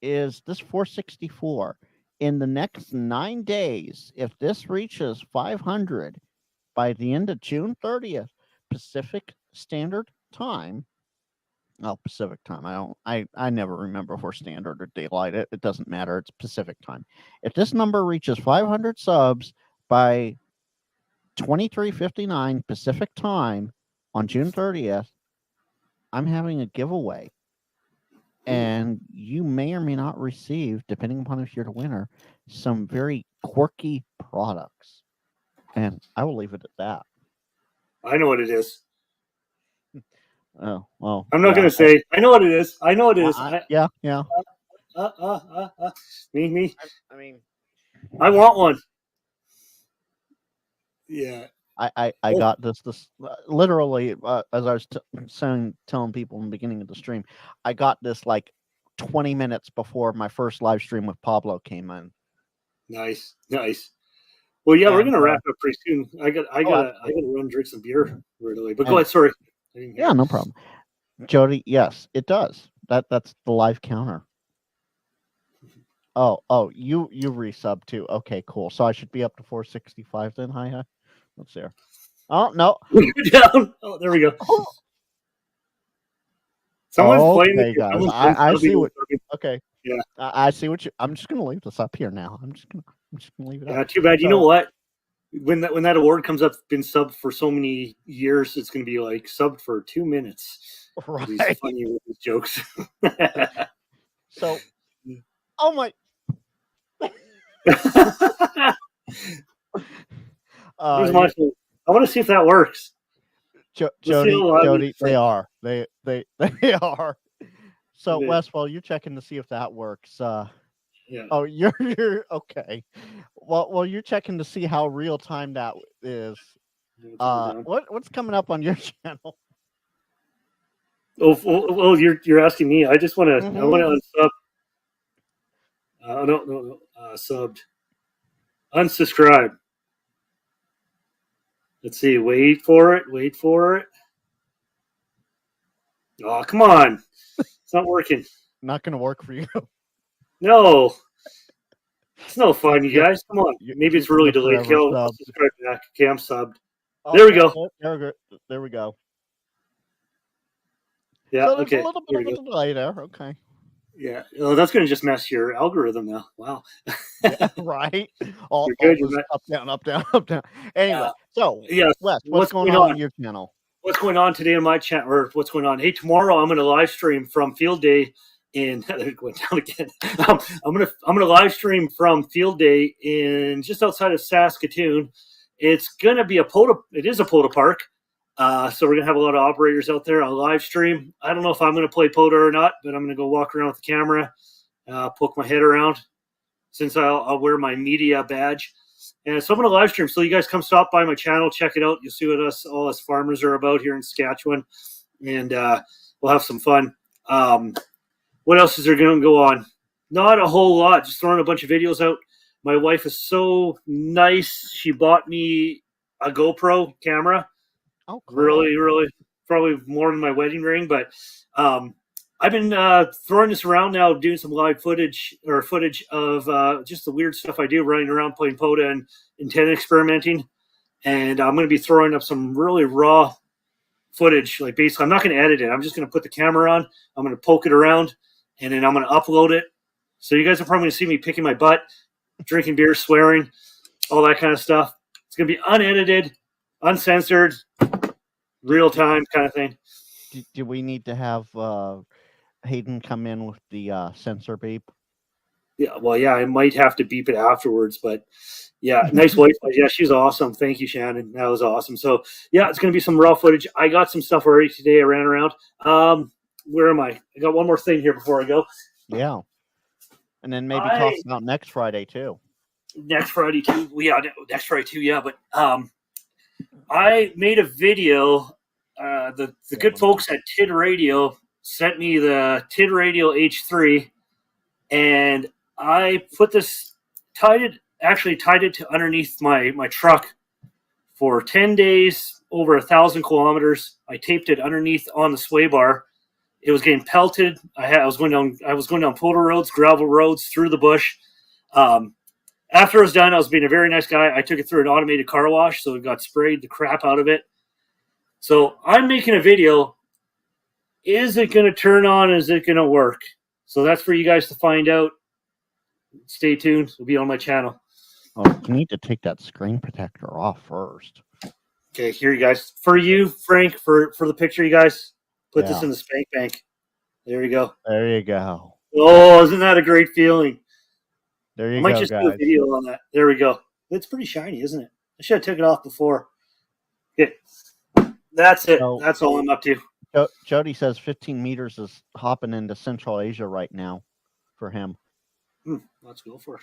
is this 464. In the next 9 days, if this reaches 500 by the end of June 30th, Pacific Standard Time. Oh, Pacific Time. I never remember if we're Standard or Daylight. It doesn't matter. It's Pacific Time. If this number reaches 500 subs by 23:59 Pacific Time on June 30th, I'm having a giveaway. And you may or may not receive, depending upon if you're the winner, some very quirky products. And I will leave it at that. I know what it is. Oh, well. I'm not going to say. I know what it is. I know what it is. Yeah. Me. I mean, I want one. Yeah. I got this literally as I was telling people in the beginning of the stream, I got this like 20 minutes before my first live stream with Pablo came in. Nice. Well, yeah, we're gonna wrap up pretty soon. I gotta run drink some beer right away. But go ahead. Sorry. Yeah, no problem. Jody, yes, it does. That's the live counter. Oh, you resub too. Okay, cool. So I should be up to 465 then. Hi. Let's see. Oh no. Down. Oh, there we go. Someone's playing with you. Guys. I see what. Okay. Yeah. I see what you. I'm just gonna leave this up here now. I'm just gonna leave it up. Too bad. So, you know what? When that award comes up, been subbed for so many years, it's gonna be like subbed for 2 minutes. Right. These funny jokes. So, oh my. I want to see if that works. Jody, they are. They are. So, Wes, while you're checking to see if that works, yeah. Oh, you're okay. Well, you're checking to see how real time that is. What's coming up on your channel? Oh, you're asking me. I just want to. I want to unsub. No. Subbed. Unsubscribe. Let's see. Wait for it. Oh, come on. It's not working. Not going to work for you. No. It's no fun, you guys. Come on. Maybe it's really delayed. I'll subscribe back. Okay, I'm subbed. There we go. There we go. Yeah, so there's a little bit of a delay there. Okay. Yeah. Well, that's going to just mess your algorithm now. Wow. Yeah, right. All up, down. Anyway, so yes. Wes, what's going on your channel? What's going on today on my channel, or what's going on? Hey, tomorrow I'm going to live stream from Field Day in going down again. I'm gonna live stream from Field Day in just outside of Saskatoon. It's gonna be it is a POTA park. So we're gonna have a lot of operators out there. I'll live stream. I don't know if I'm gonna play POTA or not, but I'm gonna go walk around with the camera, poke my head around, since I'll wear my media badge. And so I'm going to live stream. So you guys come stop by my channel, check it out. You'll see what all us farmers are about here in Saskatchewan, and we'll have some fun. What else is there going to go on? Not a whole lot. Just throwing a bunch of videos out. My wife is so nice. She bought me a GoPro camera. Oh, cool. Really, really, probably more than my wedding ring. But I've been throwing this around now, doing some live footage of just the weird stuff I do, running around playing POTA and antenna experimenting. And I'm going to be throwing up some really raw footage. Like basically, I'm not going to edit it. I'm just going to put the camera on. I'm going to poke it around, and then I'm going to upload it. So you guys are probably going to see me picking my butt, drinking beer, swearing, all that kind of stuff. It's going to be unedited, uncensored, real time kind of thing. Do we need to have Hayden come in with the sensor beep? Yeah, well, yeah, I might have to beep it afterwards, but yeah, nice wife. Yeah, she's awesome. Thank you, Shannon. That was awesome. So yeah, it's going to be some raw footage. I got some stuff already today. I ran around. Where am I? I got one more thing here before I go. Yeah. And then maybe talk about next Friday too. Next Friday too. Yeah, next Friday too. Yeah, but I made a video. The good folks at TID Radio sent me the TID Radio H3, and I put this tied it to underneath my truck for 10 days, over 1,000 kilometers. I taped it underneath on the sway bar. It was getting pelted. I was going down POTA roads, gravel roads, through the bush. After it was done, I was being a very nice guy. I took it through an automated car wash, so it got sprayed the crap out of it. So I'm making a video. Is it going to turn on? Is it going to work? So that's for you guys to find out. Stay tuned. It'll be on my channel. Oh, you need to take that screen protector off first. Okay, here you guys. For you, Frank, for the picture, you guys, put this in the spank bank. There you go. There you go. Oh, isn't that a great feeling? There you I might go, just guys. do a video on that. There we go. It's pretty shiny, isn't it? I should have took it off before. Okay. That's it. So, that's all I'm up to. Jody says 15 meters is hopping into Central Asia right now for him. Let's go for it.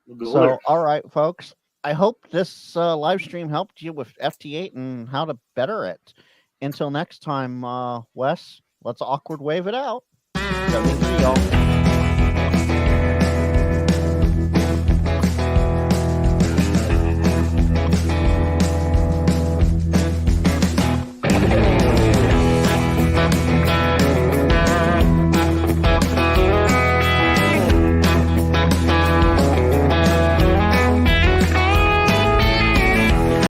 We'll so, there. All right, folks. I hope this live stream helped you with FT8 and how to better it. Until next time, Wes, let's awkward wave it out. See y'all.